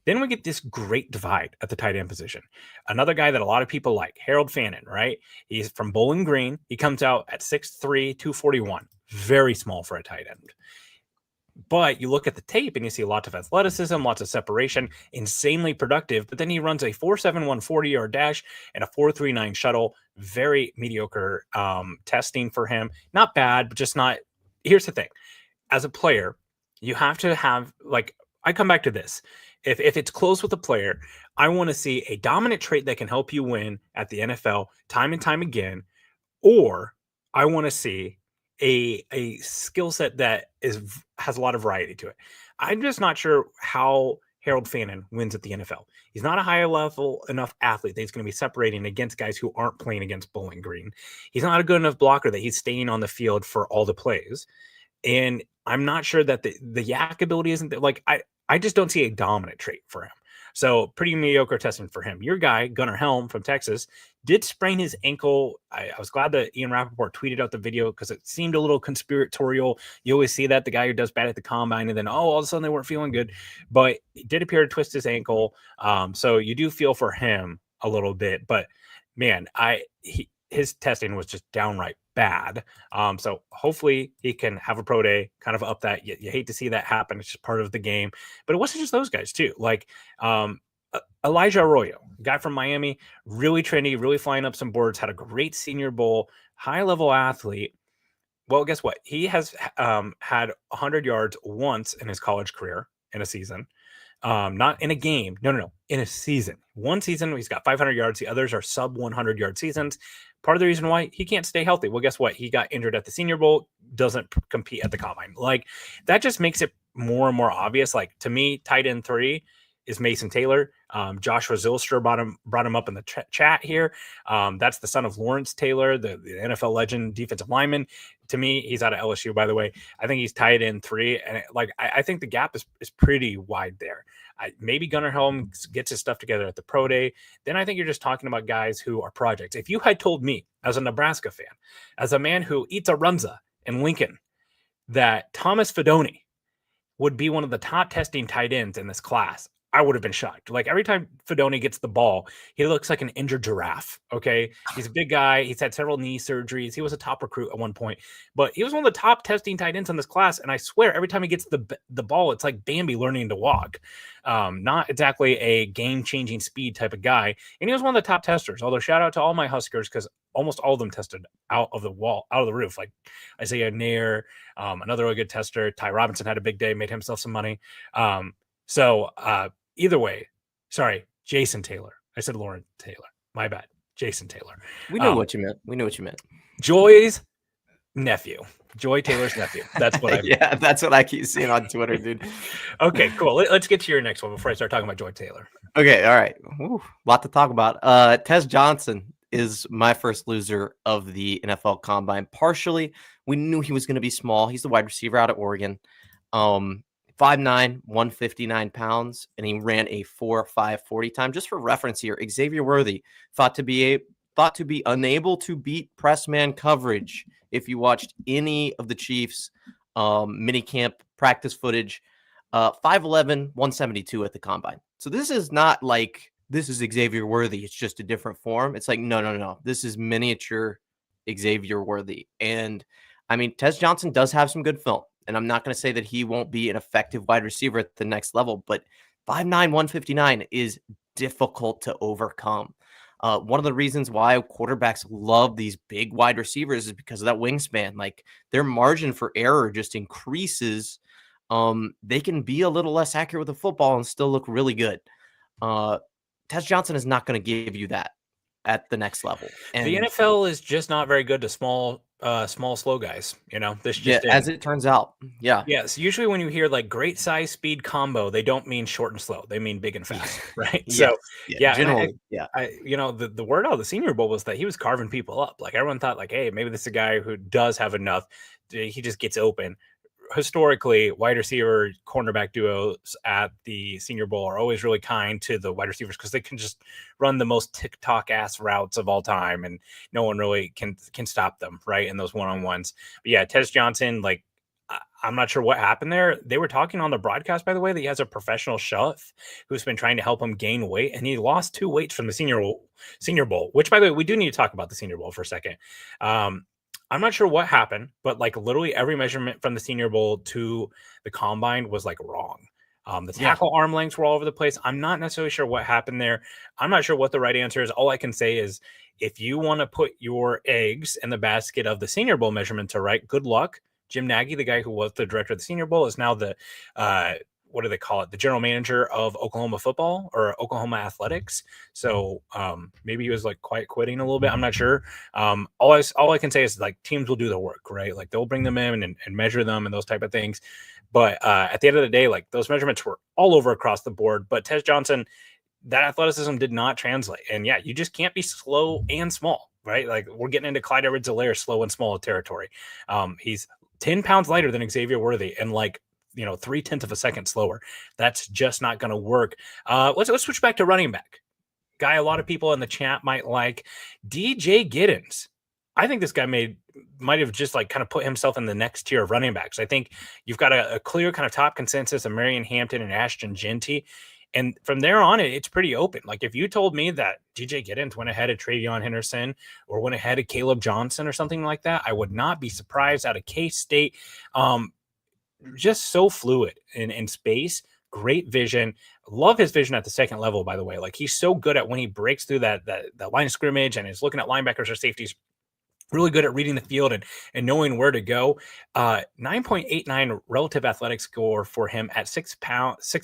Then we get this great divide at the tight end position. Another guy that a lot of people like, Harold Fannin, right? He's from Bowling Green. He comes out at 6'3", 241. Very small for a tight end. But you look at the tape and you see lots of athleticism, lots of separation, insanely productive. But then he runs a 4.71 40-yard dash and a 4.39 shuttle. Very mediocre testing for him. Not bad, but just not. Here's the thing. As a player, you have to have, like, I come back to this. If it's close with a player, I want to see a dominant trait that can help you win at the NFL time and time again, or I want to see a skill set that has a lot of variety to it. I'm just not sure how Harold Fannin wins at the NFL. He's not a high level enough athlete that he's going to be separating against guys who aren't playing against Bowling Green. He's not a good enough blocker that he's staying on the field for all the plays. And I'm not sure that the yak ability isn't there. Like, I just don't see a dominant trait for him. So pretty mediocre testing for him. Your guy, Gunnar Helm from Texas, did sprain his ankle. I was glad that Ian Rappaport tweeted out the video because it seemed a little conspiratorial. You always see that, the guy who does bad at the combine, and then, all of a sudden they weren't feeling good. But he did appear to twist his ankle. So you do feel for him a little bit. But, man, his testing was just downright bad. So hopefully he can have a pro day, kind of up that. You hate to see that happen. It's just part of the game. But it wasn't just those guys too. Like Elijah Arroyo, guy from Miami, really trendy, really flying up some boards, had a great Senior Bowl, high level athlete. Well, guess what? He has had 100 yards once in his college career in a season. Not in a game. No. In a season. One season, he's got 500 yards. The others are sub 100 yard seasons. Part of the reason why he can't stay healthy. Well, guess what? He got injured at the Senior Bowl, doesn't compete at the combine. Like, that just makes it more and more obvious. Like, to me, tight end 3 is Mason Taylor. Joshua Zylstra brought him up in the chat here. That's the son of Lawrence Taylor, the NFL legend defensive lineman. To me, he's out of LSU, by the way. I think he's tight end 3. And I think the gap is pretty wide there. Maybe Gunnar Helm gets his stuff together at the pro day. Then I think you're just talking about guys who are projects. If you had told me, as a Nebraska fan, as a man who eats a runza in Lincoln, that Thomas Fidone would be one of the top testing tight ends in this class, I would have been shocked. Like, every time Fidone gets the ball, he looks like an injured giraffe. Okay. He's a big guy. He's had several knee surgeries. He was a top recruit at one point, but he was one of the top testing tight ends in this class. And I swear, every time he gets the ball, it's like Bambi learning to walk. Not exactly a game-changing speed type of guy. And he was one of the top testers. Although, shout out to all my Huskers, because almost all of them tested out of the roof. Like Isaiah Nair, another really good tester. Ty Robinson had a big day, made himself some money. So either way, sorry, Jason Taylor. I said Lauren Taylor. My bad. Jason Taylor. We know what you meant. We know what you meant. Joy's nephew. Joy Taylor's nephew. That's what I Yeah, that's what I keep seeing on Twitter, dude. Okay, cool. Let's get to your next one before I start talking about Joy Taylor. Okay, all right. Ooh, lot to talk about. Tez Johnson is my first loser of the NFL Combine. Partially, we knew he was going to be small. He's the wide receiver out of Oregon. 5'9", 159 pounds, and he ran a 4.5 40 time. Just for reference here, Xavier Worthy thought to be unable to beat press man coverage. If you watched any of the Chiefs minicamp practice footage, 5'11", 172 at the combine. So this is not like this is Xavier Worthy. It's just a different form. It's like, no. This is miniature Xavier Worthy. And I mean, Tez Johnson does have some good film. And I'm not going to say that he won't be an effective wide receiver at the next level, but 5'9", 159 is difficult to overcome. One of the reasons why quarterbacks love these big wide receivers is because of that wingspan. Like, their margin for error just increases. They can be a little less accurate with the football and still look really good. Tez Johnson is not going to give you that at the next level. And the NFL is just not very good to small, slow guys. You know, this just as it turns out. Yeah. Yes. Usually when you hear like great size speed combo, they don't mean short and slow. They mean big and fast. Right. So generally, the word out of the Senior Bowl was that he was carving people up. Like, everyone thought like, hey, maybe this is a guy who does have enough. He just gets open. Historically, wide receiver cornerback duos at the Senior Bowl are always really kind to the wide receivers because they can just run the most TikTok ass routes of all time, and no one really can stop them, right, in those one-on-ones. But yeah, Tez Johnson, like, I'm not sure what happened there. They were talking on the broadcast, by the way, that he has a professional chef who's been trying to help him gain weight, and he lost 2 weights from the Senior Bowl, which, by the way, we do need to talk about the Senior Bowl for a second. I'm not sure what happened, but like literally every measurement from the Senior Bowl to the combine was like wrong. The tackle arm lengths were all over the place. I'm not necessarily sure what happened there. I'm not sure what the right answer is. All I can say is if you want to put your eggs in the basket of the Senior Bowl measurement to right, good luck. Jim Nagy, the guy who was the director of the Senior Bowl, is now the what do they call it? The general manager of Oklahoma football or Oklahoma athletics. So maybe he was like quiet quitting a little bit. I'm not sure. All I can say is like teams will do the work, right? Like they'll bring them in and measure them and those type of things. But at the end of the day, like those measurements were all over across the board. But Tez Johnson, that athleticism did not translate. And yeah, you just can't be slow and small, right? Like we're getting into Clyde Edwards-Helaire slow and small territory. He's 10 pounds lighter than Xavier Worthy and like, 0.3 of a second slower. That's just not going to work. Let's switch back to running back. Guy a lot of people in the chat might like, DJ Giddens. I think this guy might have just like kind of put himself in the next tier of running backs. I think you've got a clear kind of top consensus of Marion Hampton and Ashton Genty. And from there on, it's pretty open. Like if you told me that DJ Giddens went ahead of Travion Henderson or went ahead of Caleb Johnson or something like that, I would not be surprised. Out of K-State. Just so fluid in space, great vision. Love his vision at the second level, by the way. Like he's so good at when he breaks through that line of scrimmage and is looking at linebackers or safeties, really good at reading the field and knowing where to go. 9.89 relative athletic score for him at 6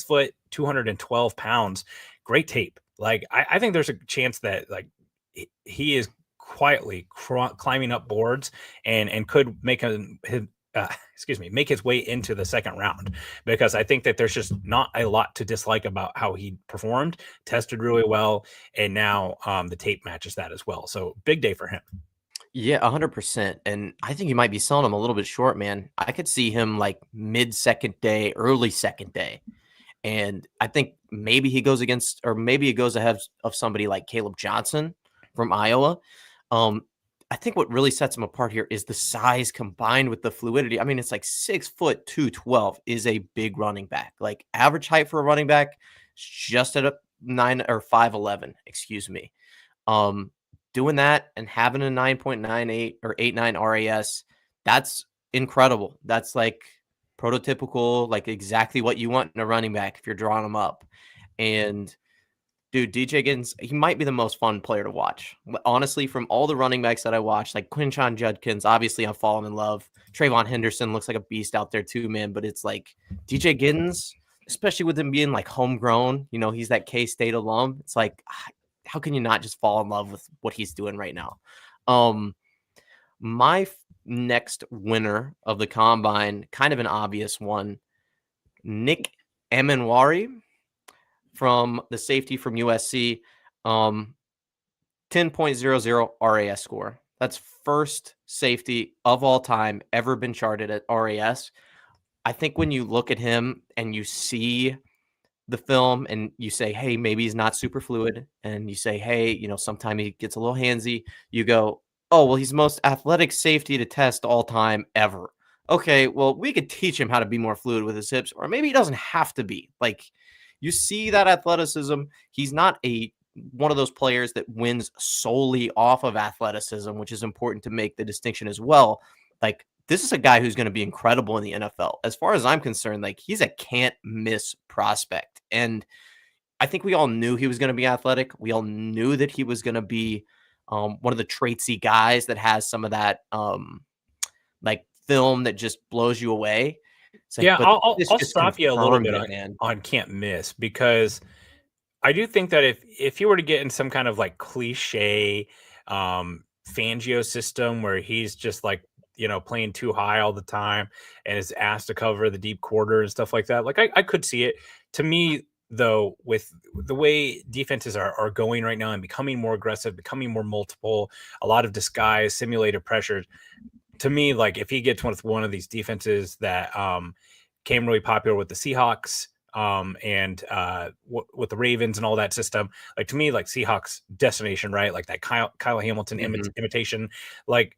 foot, 212 pounds. Great tape. Like I think there's a chance that like he is quietly climbing up boards and could make make his way into the second round, because I think that there's just not a lot to dislike about how he performed, tested really well, and now the tape matches that as well. So big day for him. Yeah, 100%. And I think you might be selling him a little bit short, man. I could see him like mid-second day, early second day. And I think maybe he goes ahead of somebody like Caleb Johnson from Iowa. I think what really sets him apart here is the size combined with the fluidity. I mean, it's like 6 foot 212 is a big running back. Like average height for a running back, just at a 5'11", excuse me. Doing that and having a 9.98 or 89 RAS, that's incredible. That's like prototypical, like exactly what you want in a running back if you're drawing them up. And dude, DJ Giddens, he might be the most fun player to watch. Honestly, from all the running backs that I watched, like Quinshon Judkins, obviously I'm falling in love. Trayvon Henderson looks like a beast out there too, man. But it's like DJ Giddens, especially with him being like homegrown, he's that K-State alum. It's like, how can you not just fall in love with what he's doing right now? My next winner of the combine, kind of an obvious one, Nick Amenwari from the safety from USC, 10.00 RAS score. That's first safety of all time ever been charted at RAS. I think when you look at him and you see the film and you say, hey, maybe he's not super fluid, and you say, hey, sometime he gets a little handsy, you go, oh, well, he's the most athletic safety to test all time ever. Okay, well, we could teach him how to be more fluid with his hips, or maybe he doesn't have to be. Like, you see that athleticism. He's not one of those players that wins solely off of athleticism, which is important to make the distinction as well. Like, this is a guy who's going to be incredible in the NFL. As far as I'm concerned, like, he's a can't miss prospect. And I think we all knew he was going to be athletic. We all knew that he was going to be one of the traitsy guys that has some of that like film that just blows you away. Like, yeah, I'll stop you a little bit on can't miss, because I do think that if you were to get in some kind of like cliche Fangio system where he's just like, playing too high all the time and is asked to cover the deep quarter and stuff like that, like I could see it. To me, though, with the way defenses are going right now and becoming more aggressive, becoming more multiple, a lot of disguise, simulated pressures, to me, like if he gets with one of these defenses that came really popular with the Seahawks and with the Ravens and all that system, like to me, like Seahawks destination, right? Like that Kyle Hamilton imitation, like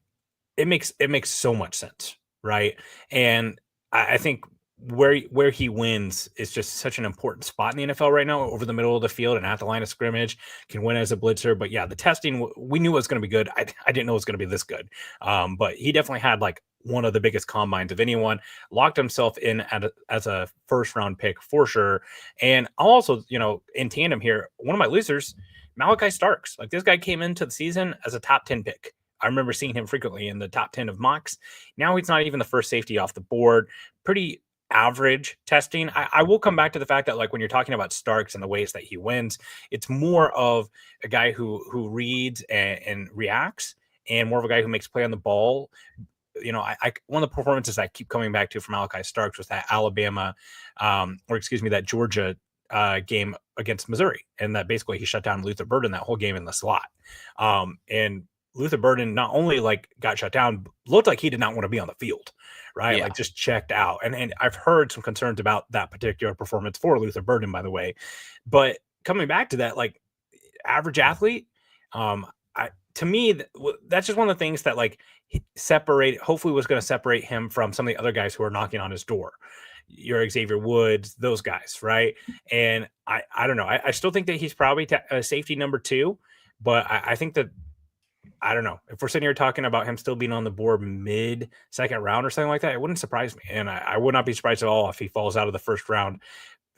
it makes so much sense, right? And I think where he wins is just such an important spot in the NFL right now, over the middle of the field and at the line of scrimmage, can win as a blitzer. But yeah, the testing, we knew it was going to be good. I didn't know it was going to be this good. But he definitely had like one of the biggest combines of anyone, locked himself in as a first round pick for sure. And I'll also, in tandem here, one of my losers, Malachi Starks. Like this guy came into the season as a top 10 pick. I remember seeing him frequently in the top 10 of mocks. Now he's not even the first safety off the board. Pretty average testing. I will come back to the fact that, like, when you're talking about Starks and the ways that he wins, it's more of a guy who reads and reacts, and more of a guy who makes play on the ball. I one of the performances I keep coming back to from Malachi Starks was that that Georgia game against Missouri, and that basically he shut down Luther Burden that whole game in the slot. And Luther Burden not only like got shut down, looked like he did not want to be on the field, right? Yeah. Like just checked out. And I've heard some concerns about that particular performance for Luther Burden, by the way. But coming back to that, like average athlete, to me, that's just one of the things that like hopefully was going to separate him from some of the other guys who are knocking on his door. Your Xavier Woods, those guys, right? And I don't know. I still think that he's probably a safety number 2, but I think that, I don't know, if we're sitting here talking about him still being on the board mid second round or something like that, it wouldn't surprise me. And I would not be surprised at all if he falls out of the first round,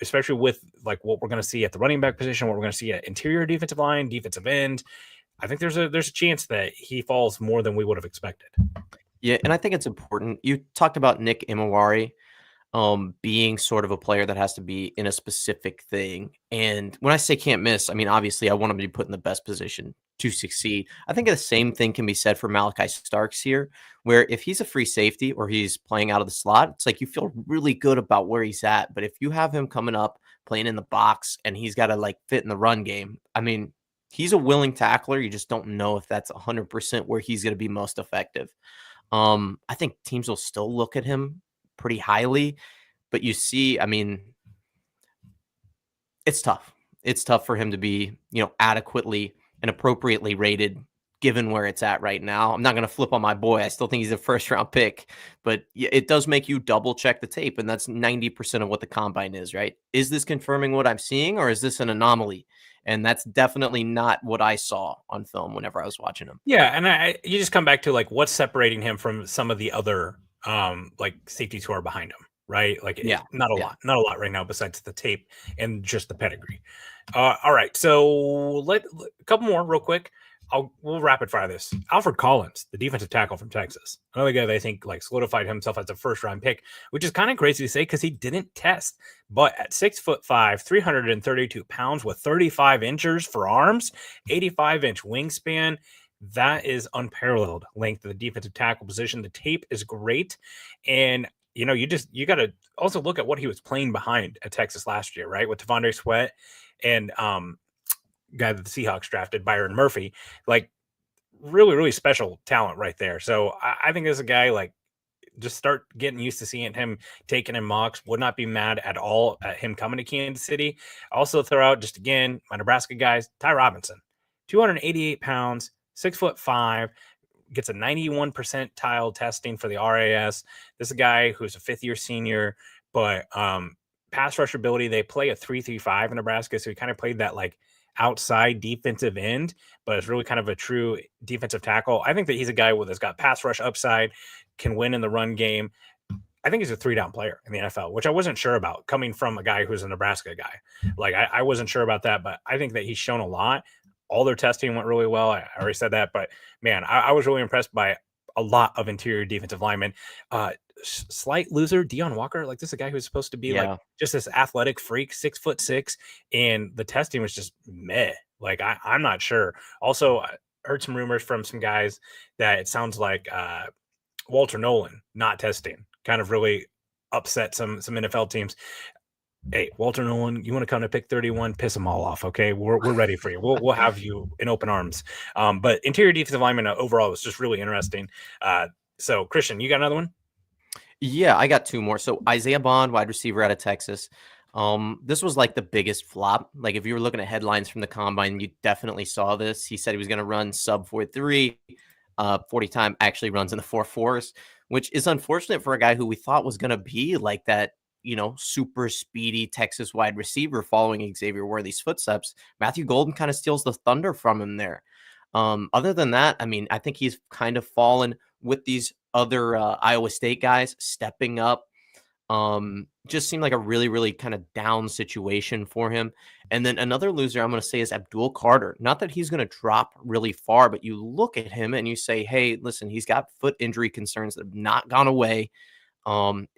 especially with like what we're going to see at the running back position, what we're going to see at interior defensive line, defensive end. I think there's a chance that he falls more than we would have expected. Yeah, and I think it's important. You talked about Nick Imawari being sort of a player that has to be in a specific thing. And when I say can't miss, I mean, obviously I want him to be put in the best position to succeed. I think the same thing can be said for Malachi Starks here, where if he's a free safety or he's playing out of the slot, it's like you feel really good about where he's at. But if you have him coming up, playing in the box, and he's got to like fit in the run game, I mean, he's a willing tackler. You just don't know if that's 100% where he's going to be most effective. I think teams will still look at him pretty highly, but you see, I mean, it's tough. It's tough for him to be, adequately and appropriately rated given where it's at right now. I'm not going to flip on my boy. I still think he's a first round pick, but it does make you double check the tape. And that's 90% of what the combine is, right? Is this confirming what I'm seeing, or is this an anomaly? And that's definitely not what I saw on film whenever I was watching him. Yeah. And you just come back to like what's separating him from some of the other like safeties who are behind him, right? Like, not a lot right now besides the tape and just the pedigree. All right, so a couple more real quick. We'll rapid fire this. Alfred Collins, the defensive tackle from Texas, another guy that I think like solidified himself as a first round pick, which is kind of crazy to say because he didn't test. But at 6'5", 332 pounds with 35 inches for arms, 85-inch wingspan, that is unparalleled length of the defensive tackle position. The tape is great, and you got to also look at what he was playing behind at Texas last year, right? With T'Vondre Sweat and guy that the Seahawks drafted, Byron Murphy, like really, really special talent right there. So I think as a guy, like just start getting used to seeing him taking in mocks. Would not be mad at all at him coming to Kansas City. Also throw out just again, my Nebraska guys, Ty Robinson, 288 pounds, 6'5", gets a 91 percentile testing for the RAS. This is a guy who's a fifth-year senior, but pass rush ability, they play a 3-3-5 in Nebraska, so he kind of played that like outside defensive end, but it's really kind of a true defensive tackle. I think that he's a guy that's got pass rush upside, can win in the run game. I think he's a 3-down player in the NFL, which I wasn't sure about coming from a guy who's a Nebraska guy. Like I wasn't sure about that, but I think that he's shown a lot. All their testing went really well. I already said that, but man, I was really impressed by a lot of interior defensive linemen. Slight loser, Deion Walker. Like this is a guy who's supposed to be like just this athletic freak, 6'6", and the testing was just meh. Like I'm not sure. Also, I heard some rumors from some guys that it sounds like Walter Nolan not testing kind of really upset some NFL teams. Hey, Walter Nolan, you want to come to pick 31? Piss them all off, okay? We're ready for you. We'll have you in open arms. But interior defensive lineman overall was just really interesting. So, Christian, you got another one? Yeah, I got two more. So, Isaiah Bond, wide receiver out of Texas. This was like the biggest flop. Like if you were looking at headlines from the combine, you definitely saw this. He said he was going to run sub 4.3. 40 time actually runs in the 4.4s, which is unfortunate for a guy who we thought was going to be like that, super speedy Texas wide receiver following Xavier Worthy's footsteps. Matthew Golden kind of steals the thunder from him there. Other than that, I mean, I think he's kind of fallen with these other Iowa State guys stepping up. Just seemed like a really, really kind of down situation for him. And then another loser I'm going to say is Abdul Carter. Not that he's going to drop really far, but you look at him and you say, hey, listen, he's got foot injury concerns that have not gone away.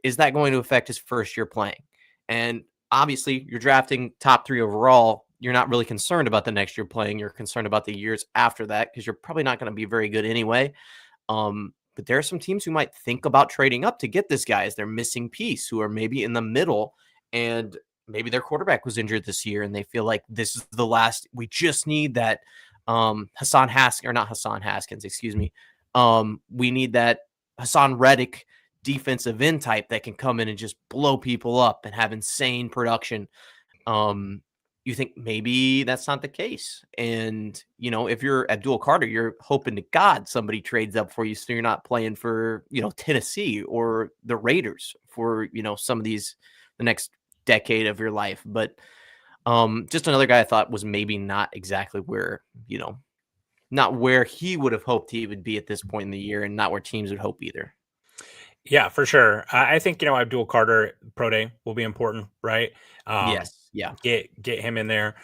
Is that going to affect his first year playing? And obviously, you're drafting top 3 overall. You're not really concerned about the next year playing. You're concerned about the years after that because you're probably not going to be very good anyway. But there are some teams who might think about trading up to get this guy as their missing piece, who are maybe in the middle, and maybe their quarterback was injured this year and they feel like this is the last. We just need that Hassan Haskins, excuse me. We need that Hassan Reddick defensive end type that can come in and just blow people up and have insane production. You think maybe that's not the case. And, if you're Abdul Carter, you're hoping to God somebody trades up for you so you're not playing for, Tennessee or the Raiders for, some of these, the next decade of your life. But just another guy I thought was maybe not exactly where, not where he would have hoped he would be at this point in the year, and not where teams would hope either. Yeah, for sure. I think, Abdul Carter Pro Day will be important, right? Yes. Yeah. Get him in there.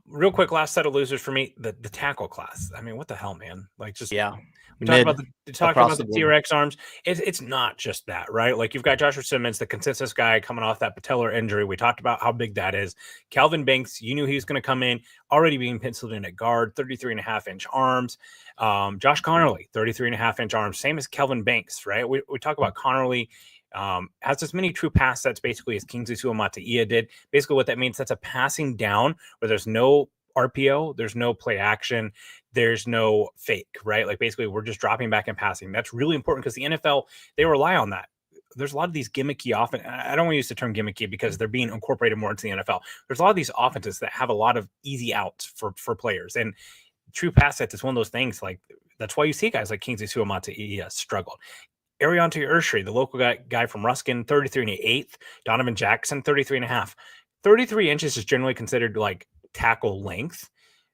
Real quick, last set of losers for me, the tackle class. I mean, what the hell, man? Like, just Yeah. we talked about the T-Rex arms. It's not just that, right? Like, you've got Joshua Simmons, the consensus guy coming off that patellar injury. We talked about how big that is. Calvin Banks, you knew he was going to come in, already being penciled in at guard, 33.5-inch arms. Josh Connerly, 33.5-inch arms, same as Kelvin Banks, right? We talk about Connerly. Has as many true pass sets basically as Kingsley Suamataia did. Basically what that means, that's a passing down where there's no RPO, there's no play action, there's no fake, right? Like, basically we're just dropping back and passing. That's really important because the NFL, they rely on that. There's a lot of these gimmicky offense. I don't want to use the term gimmicky because they're being incorporated more into the NFL. There's a lot of these offenses that have a lot of easy outs for players, and true pass sets is one of those things. Like, that's why you see guys like Kingsley Suamataia struggled. Ariante Urshri, the local guy from Ruskin, 33 1/8. Donovan Jackson, 33 1/2. 33 inches is generally considered like tackle length,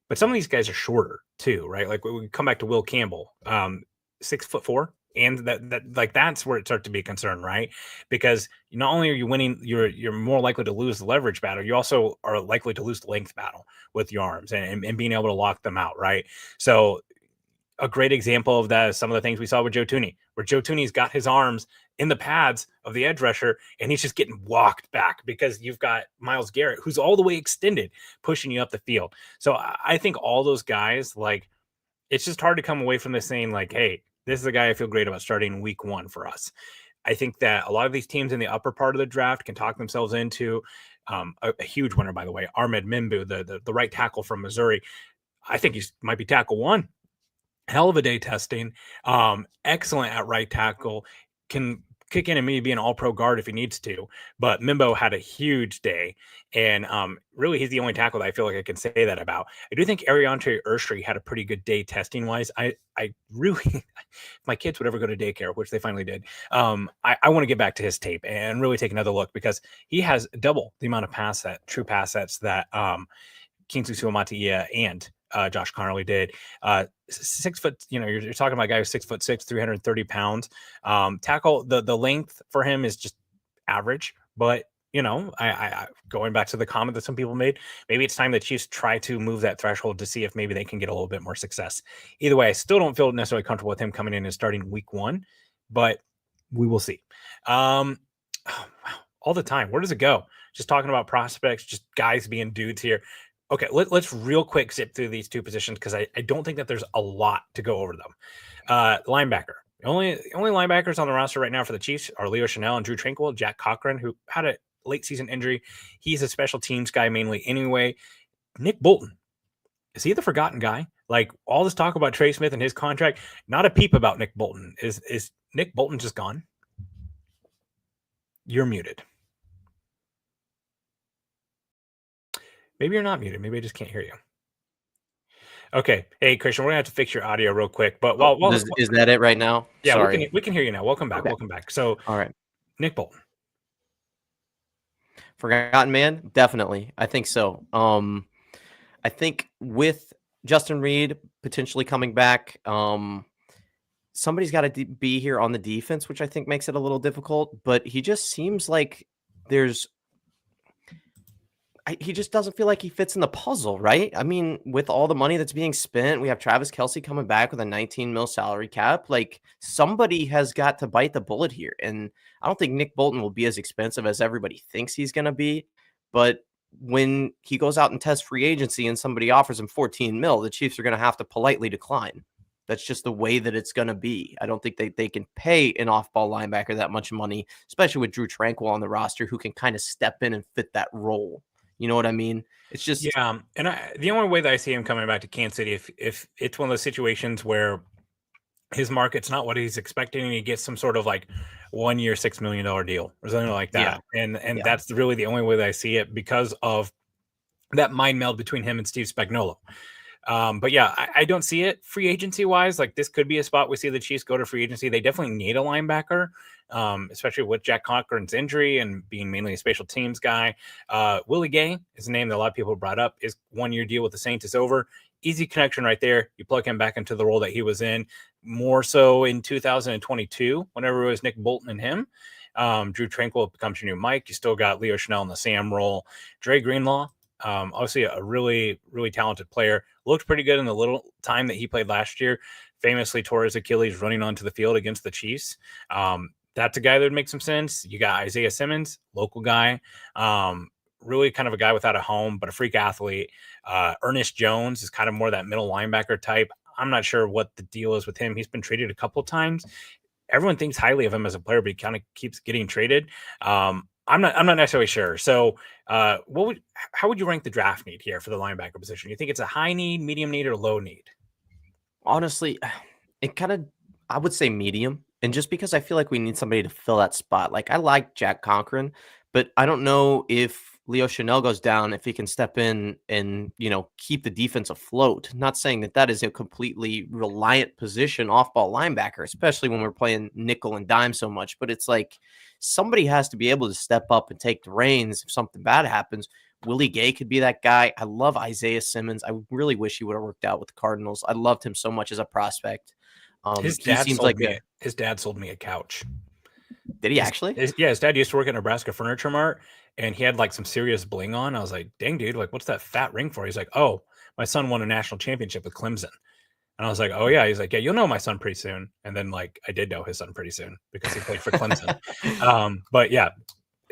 but some of these guys are shorter too, right? Like, we come back to Will Campbell, 6'4", and that's where it starts to be a concern, right? Because not only are you winning, you're more likely to lose the leverage battle. You also are likely to lose the length battle with your arms and being able to lock them out, right? So, a great example of that is some of the things we saw with Joe Thuney, where Joe Thuney's got his arms in the pads of the edge rusher, and he's just getting walked back because you've got Myles Garrett, who's all the way extended, pushing you up the field. So I think all those guys, like, it's just hard to come away from this saying, like, hey, this is a guy I feel great about starting week 1 for us. I think that a lot of these teams in the upper part of the draft can talk themselves into a huge winner, by the way, Ahmed Mimbu, the right tackle from Missouri. I think he might be tackle 1. Hell of a day testing. Excellent at right tackle. Can kick in and maybe be an all-pro guard if he needs to. But Mimbo had a huge day. And really, he's the only tackle that I feel like I can say that about. I do think Ariante Urshri had a pretty good day testing-wise. I really, if my kids would ever go to daycare, which they finally did, I want to get back to his tape and really take another look, because he has double the amount of true pass sets that Kingsley Suamataia and Josh Connerly did. 6 foot, you're talking about a guy who's 6'6", 330 pounds. Tackle, the length for him is just average, but I going back to the comment that some people made, maybe it's time that Chiefs try to move that threshold to see if maybe they can get a little bit more success. Either way, I still don't feel necessarily comfortable with him coming in and starting week 1, but we will see. Oh, wow. All the time. Where does it go? Just talking about prospects, just guys being dudes here. Okay, let's real quick zip through these two positions, because I don't think that there's a lot to go over them. Linebacker. The only linebackers on the roster right now for the Chiefs are Leo Chanel and Drew Tranquil. Jack Cochran, who had a late season injury. He's a special teams guy mainly anyway. Nick Bolton. Is he the forgotten guy? Like, all this talk about Trey Smith and his contract, not a peep about Nick Bolton. Is Nick Bolton just gone? You're muted. Maybe you're not muted. Maybe I just can't hear you. Okay. Hey, Christian, we're going to have to fix your audio real quick. But is that it right now? Yeah, Sorry. we can hear you now. Welcome back. Okay. Welcome back. So, all right. Nick Bolton. Forgotten man? Definitely. I think so. I think with Justin Reed potentially coming back, somebody's got to be here on the defense, which I think makes it a little difficult. But he just seems like he just doesn't feel like he fits in the puzzle, right? I mean, with all the money that's being spent, we have Travis Kelce coming back with a 19 mil salary cap. Like, somebody has got to bite the bullet here. And I don't think Nick Bolton will be as expensive as everybody thinks he's going to be. But when he goes out and tests free agency and somebody offers him 14 mil, the Chiefs are going to have to politely decline. That's just the way that it's going to be. I don't think they can pay an off-ball linebacker that much money, especially with Drew Tranquil on the roster, who can kind of step in and fit that role. You know what I mean? It's just and the only way that I see him coming back to Kansas City, if it's one of those situations where his market's not what he's expecting, and he gets some sort of like 1 year, $6 million deal or something like that. And that's really the only way that I see it, because of that mind meld between him and Steve Spagnuolo. But yeah, I don't see it free agency wise. Like, this could be a spot we see the Chiefs go to free agency. They definitely need a linebacker, especially with Jack Cochran's injury and being mainly a special teams guy. Willie Gay is a name that a lot of people brought up. His 1 year deal with the Saints is over. Easy connection right there. You plug him back into the role that he was in, more so in 2022, whenever it was Nick Bolton and him. Drew Tranquil becomes your new Mike. You still got Leo Chanel in the Sam role. Dre Greenlaw, obviously a really, really talented player. Looked pretty good in the little time that he played last year. Famously tore his Achilles running onto the field against the Chiefs. That's a guy that would make some sense. You got Isaiah Simmons, local guy. Really kind of a guy without a home, but a freak athlete. Ernest Jones is kind of more that middle linebacker type. I'm not sure what the deal is with him. He's been traded a couple of times. Everyone thinks highly of him as a player, but he kind of keeps getting traded. I'm not necessarily sure. So how would you rank the draft need here for the linebacker position? You think it's a high need, medium need, or low need? honestly, I would say medium. And just because I feel like we need somebody to fill that spot. Like, I like Jack Cochran, but I don't know if Leo Chanel goes down, if he can step in and, keep the defense afloat. Not saying that is a completely reliant position, off-ball linebacker, especially when we're playing nickel and dime so much. But it's like somebody has to be able to step up and take the reins if something bad happens. Willie Gay could be that guy. I love Isaiah Simmons. I really wish he would have worked out with the Cardinals. I loved him so much as a prospect. His dad sold me a couch. Did he actually? His dad used to work at Nebraska Furniture Mart, and he had like some serious bling on. I was like, dang, dude, like, what's that fat ring for? He's like, oh, my son won a national championship with Clemson. And I was like, oh, yeah. He's like, yeah, you'll know my son pretty soon. And then, like, I did know his son pretty soon because he played for Clemson. But yeah,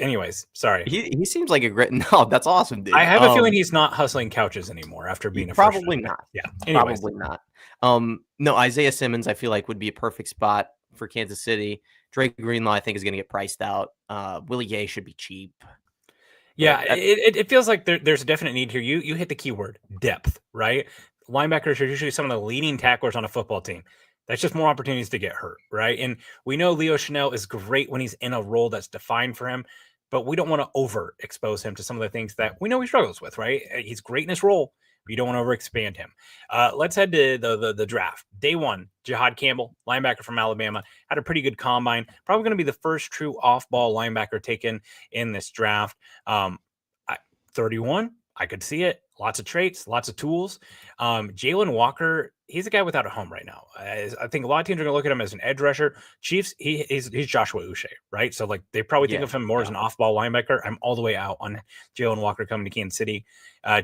anyways, sorry. He seems like a great. No, that's awesome, dude. I have a feeling he's not hustling couches anymore after being a probably freshman. not. Yeah, anyways. Probably not. No, Isaiah Simmons, I feel like would be a perfect spot for Kansas City. Drake Greenlaw, I think, is going to get priced out. Willie Gay should be cheap. Yeah, it feels like there's a definite need here. You hit the keyword, depth, right? Linebackers are usually some of the leading tacklers on a football team. That's just more opportunities to get hurt, right? And we know Leo Chanel is great when he's in a role that's defined for him, but we don't want to overexpose him to some of the things that we know he struggles with, right? He's great in his role, but you don't want to overexpand him. Let's head to the draft. Day one, Jihad Campbell, linebacker from Alabama, had a pretty good combine. Probably going to be the first true off-ball linebacker taken in this draft. 31, I could see it. Lots of traits, lots of tools. Jalen Walker, he's a guy without a home right now. I think a lot of teams are going to look at him as an edge rusher. Chiefs, he's Joshua Uche, right? So, like, they probably think of him more as an off-ball linebacker. I'm all the way out on Jalen Walker coming to Kansas City.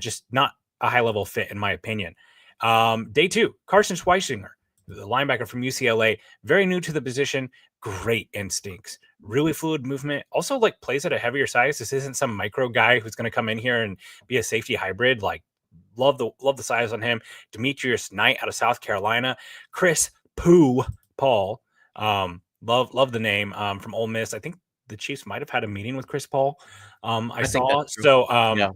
Just not a high-level fit, in my opinion. Day two, Carson Schweisinger, the linebacker from UCLA, very new to the position, great instincts, really fluid movement, also like plays at a heavier size. This isn't some micro guy who's going to come in here and be a safety hybrid. Like, love the size on him. Demetrius Knight out of South Carolina, Chris Paul, love the name, from Ole Miss. I think the Chiefs might have had a meeting with Chris Paul. I saw. So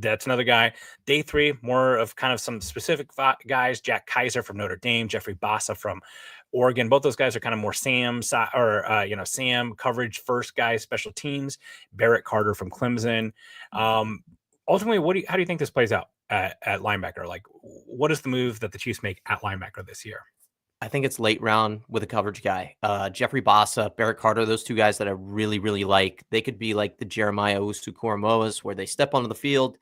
that's another guy. Day three, more of kind of some specific guys. Jack Kaiser from Notre Dame, Jeffrey Bassa from Oregon. Both those guys are kind of more Sam coverage first guys, special teams. Barrett Carter from Clemson. Ultimately, how do you think this plays out at linebacker? Like, what is the move that the Chiefs make at linebacker this year? I think it's late round with a coverage guy. Jeffrey Bassa, Barrett Carter, those two guys that I really, really like. They could be like the Jeremiah Owusu-Koramoahs, where they step onto the field.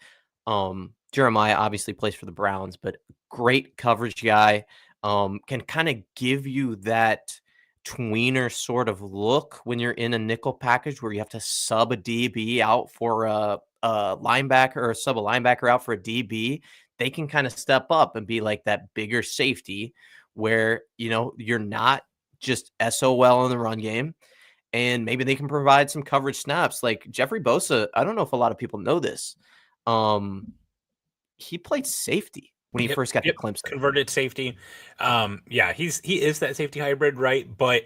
Jeremiah obviously plays for the Browns, but great coverage guy. Can kind of give you that tweener sort of look when you're in a nickel package where you have to sub a DB out for a linebacker or sub a linebacker out for a DB. They can kind of step up and be like that bigger safety where, you're not just SOL in the run game. And maybe they can provide some coverage snaps. Like Jeffrey Bosa, I don't know if a lot of people know this. He played safety when he first got to Clemson. Converted safety. He is that safety hybrid, right? But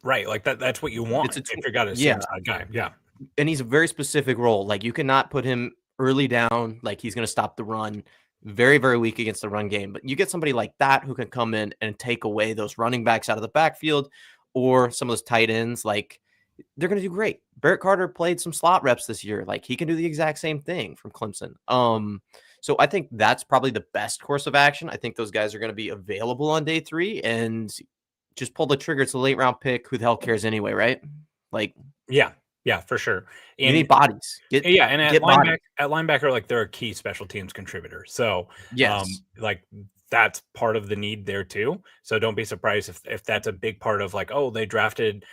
like that's what you want if you got a same side guy. Yeah. And he's a very specific role. Like you cannot put him early down, like he's going to stop the run. Very, very weak against the run game. But you get somebody like that who can come in and take away those running backs out of the backfield or some of those tight ends, like they're going to do great. Barrett Carter played some slot reps this year. Like he can do the exact same thing from Clemson. So I think that's probably the best course of action. I think those guys are going to be available on day 3 and just pull the trigger. It's a late round pick. Who the hell cares anyway, right? Like, yeah, for sure. And you need bodies. And at linebacker, like they're a key special teams contributor. So yes, like that's part of the need there too. So don't be surprised if that's a big part of like, oh, they drafted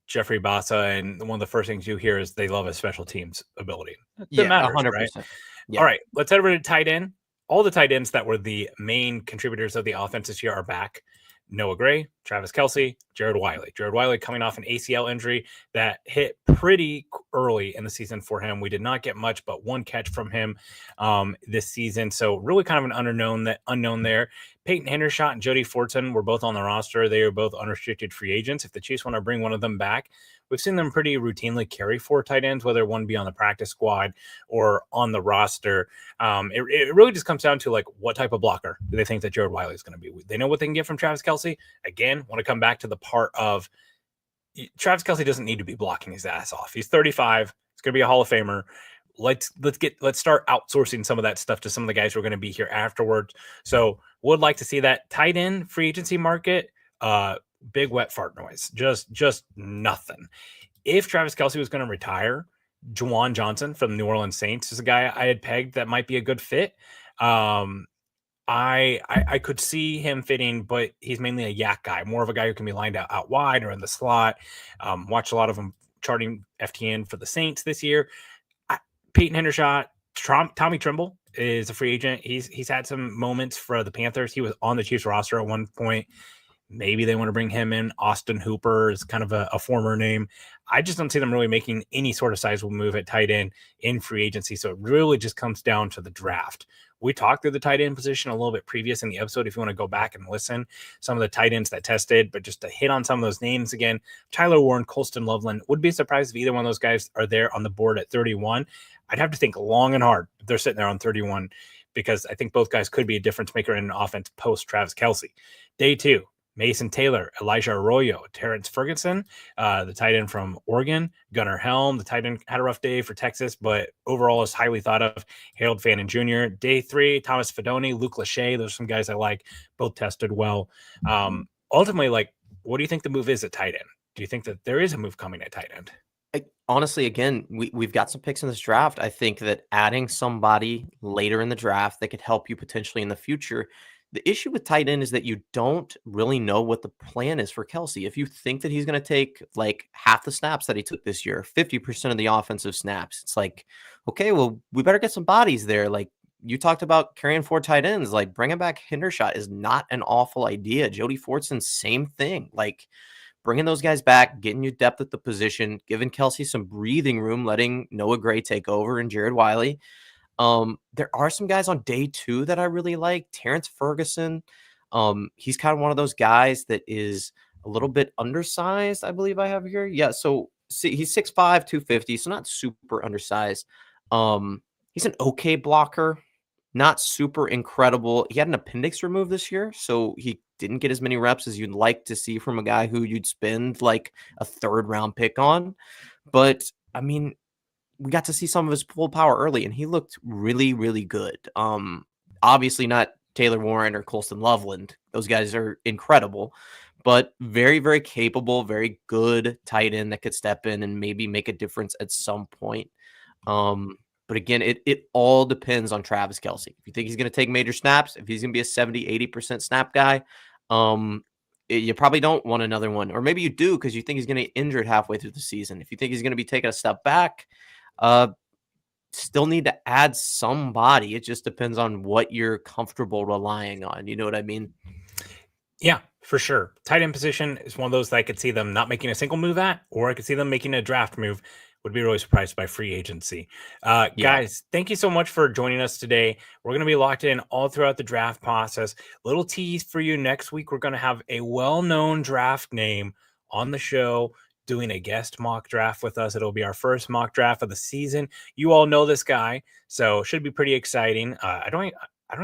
Jeffrey Bosa, and one of the first things you hear is they love his special teams ability. That matters, 100%. Right? Yeah. All right, let's head over to tight end. All the tight ends that were the main contributors of the offense this year are back. Noah Gray, Travis Kelce, Jared Wiley. Jared Wiley coming off an ACL injury that hit pretty early in the season for him. We did not get much, but one catch from him this season. So really kind of an unknown there. Peyton Hendershot and Jody Fortson were both on the roster. They are both unrestricted free agents. If the Chiefs want to bring one of them back, we've seen them pretty routinely carry 4 tight ends, whether one be on the practice squad or on the roster. It really just comes down to like what type of blocker do they think that Jared Wiley is going to be. They know what they can get from Travis Kelce. Again, want to come back to the part of Travis Kelce doesn't need to be blocking his ass off. He's 35. He's going to be a Hall of Famer. Let's start outsourcing some of that stuff to some of the guys who are going to be here afterwards. So would like to see that tight end free agency market. Big wet fart noise. Just nothing. If Travis Kelce was going to retire, Juwan Johnson from the New Orleans Saints is a guy I had pegged that might be a good fit. I could see him fitting, but he's mainly a yak guy, more of a guy who can be lined out wide or in the slot. Watched a lot of them charting FTN for the Saints this year. Peyton Hendershot, Tommy Tremble is a free agent. He's had some moments for the Panthers. He was on the Chiefs roster at one point. Maybe they want to bring him in. Austin Hooper is kind of a former name. I just don't see them really making any sort of sizable move at tight end in free agency. So it really just comes down to the draft. We talked through the tight end position a little bit previous in the episode. If you want to go back and listen, some of the tight ends that tested, but just to hit on some of those names again, Tyler Warren, Colston Loveland, would be surprised if either one of those guys are there on the board at 31. I'd have to think long and hard if they're sitting there on 31, because I think both guys could be a difference maker in an offense post Travis Kelce. Day 2. Mason Taylor, Elijah Arroyo, Terrence Ferguson, the tight end from Oregon, Gunnar Helm, the tight end had a rough day for Texas, but overall is highly thought of. Harold Fannin Jr. Day 3, Thomas Fidone, Luke Lachey. Those are some guys I like. Both tested well. Ultimately, like, what do you think the move is at tight end? Do you think that there is a move coming at tight end? Honestly, again, we've got some picks in this draft. I think that adding somebody later in the draft that could help you potentially in the future. The issue with tight end is that you don't really know what the plan is for Kelce. If you think that he's going to take like half the snaps that he took this year, 50% of the offensive snaps, it's like, okay, well, we better get some bodies there. Like you talked about carrying 4 tight ends, like bringing back Hendershot is not an awful idea. Jody Fortson, same thing. Like bringing those guys back, getting you depth at the position, giving Kelce some breathing room, letting Noah Gray take over and Jared Wiley. There are some guys on day 2 that I really like. Terrence Ferguson. He's kind of one of those guys that is a little bit undersized, I believe I have here. Yeah, so see, he's 6'5", 250, so not super undersized. He's an okay blocker, not super incredible. He had an appendix removed this year, so he didn't get as many reps as you'd like to see from a guy who you'd spend like a 3rd round pick on. But I mean, we got to see some of his full power early, and he looked really, really good. Obviously not Taylor Warren or Colston Loveland. Those guys are incredible, but very, very capable, very good tight end that could step in and maybe make a difference at some point. But again, it all depends on Travis Kelce. If you think he's going to take major snaps, if he's going to be a 70, 80% snap guy, you probably don't want another one, or maybe you do because you think he's going to get injured halfway through the season. If you think he's going to be taking a step back, still need to add somebody. It just depends on what you're comfortable relying on. You know what I mean? Yeah, for sure. Tight end position is one of those that I could see them not making a single move at, or I could see them making a draft move. Would be really surprised by free agency. Guys, thank you so much for joining us today. We're going to be locked in all throughout the draft process. Little tease for you next week. We're going to have a well-known draft name on the show doing a guest mock draft with us. It'll be our first mock draft of the season. You all know this guy, so should be pretty exciting. I don't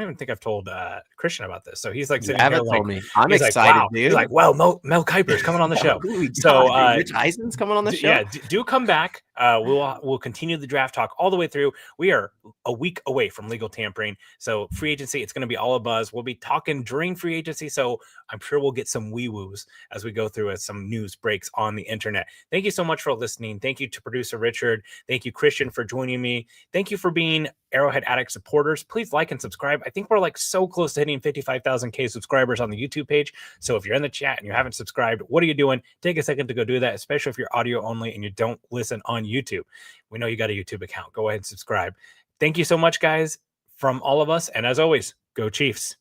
even think I've told Christian about this. So he's like sitting here like, told me. I'm he's excited, like, wow. dude. He's like, wow, Mel Kiper's coming on the show. So Rich Eisen's coming on the show. Yeah, do come back. We'll continue the draft talk all the way through. We are a week away from legal tampering. So free agency, it's going to be all a buzz. We'll be talking during free agency. So I'm sure we'll get some wee-woos as we go through as some news breaks on the internet. Thank you so much for listening. Thank you to producer Richard. Thank you, Christian, for joining me. Thank you for being Arrowhead Addict supporters. Please like and subscribe. I think we're like so close to hitting 55,000 subscribers on the YouTube page. So if you're in the chat and you haven't subscribed, what are you doing? Take a second to go do that, especially if you're audio only and you don't listen on YouTube. We know you got a YouTube account. Go ahead and subscribe. Thank you so much, guys, from all of us. And as always, go Chiefs.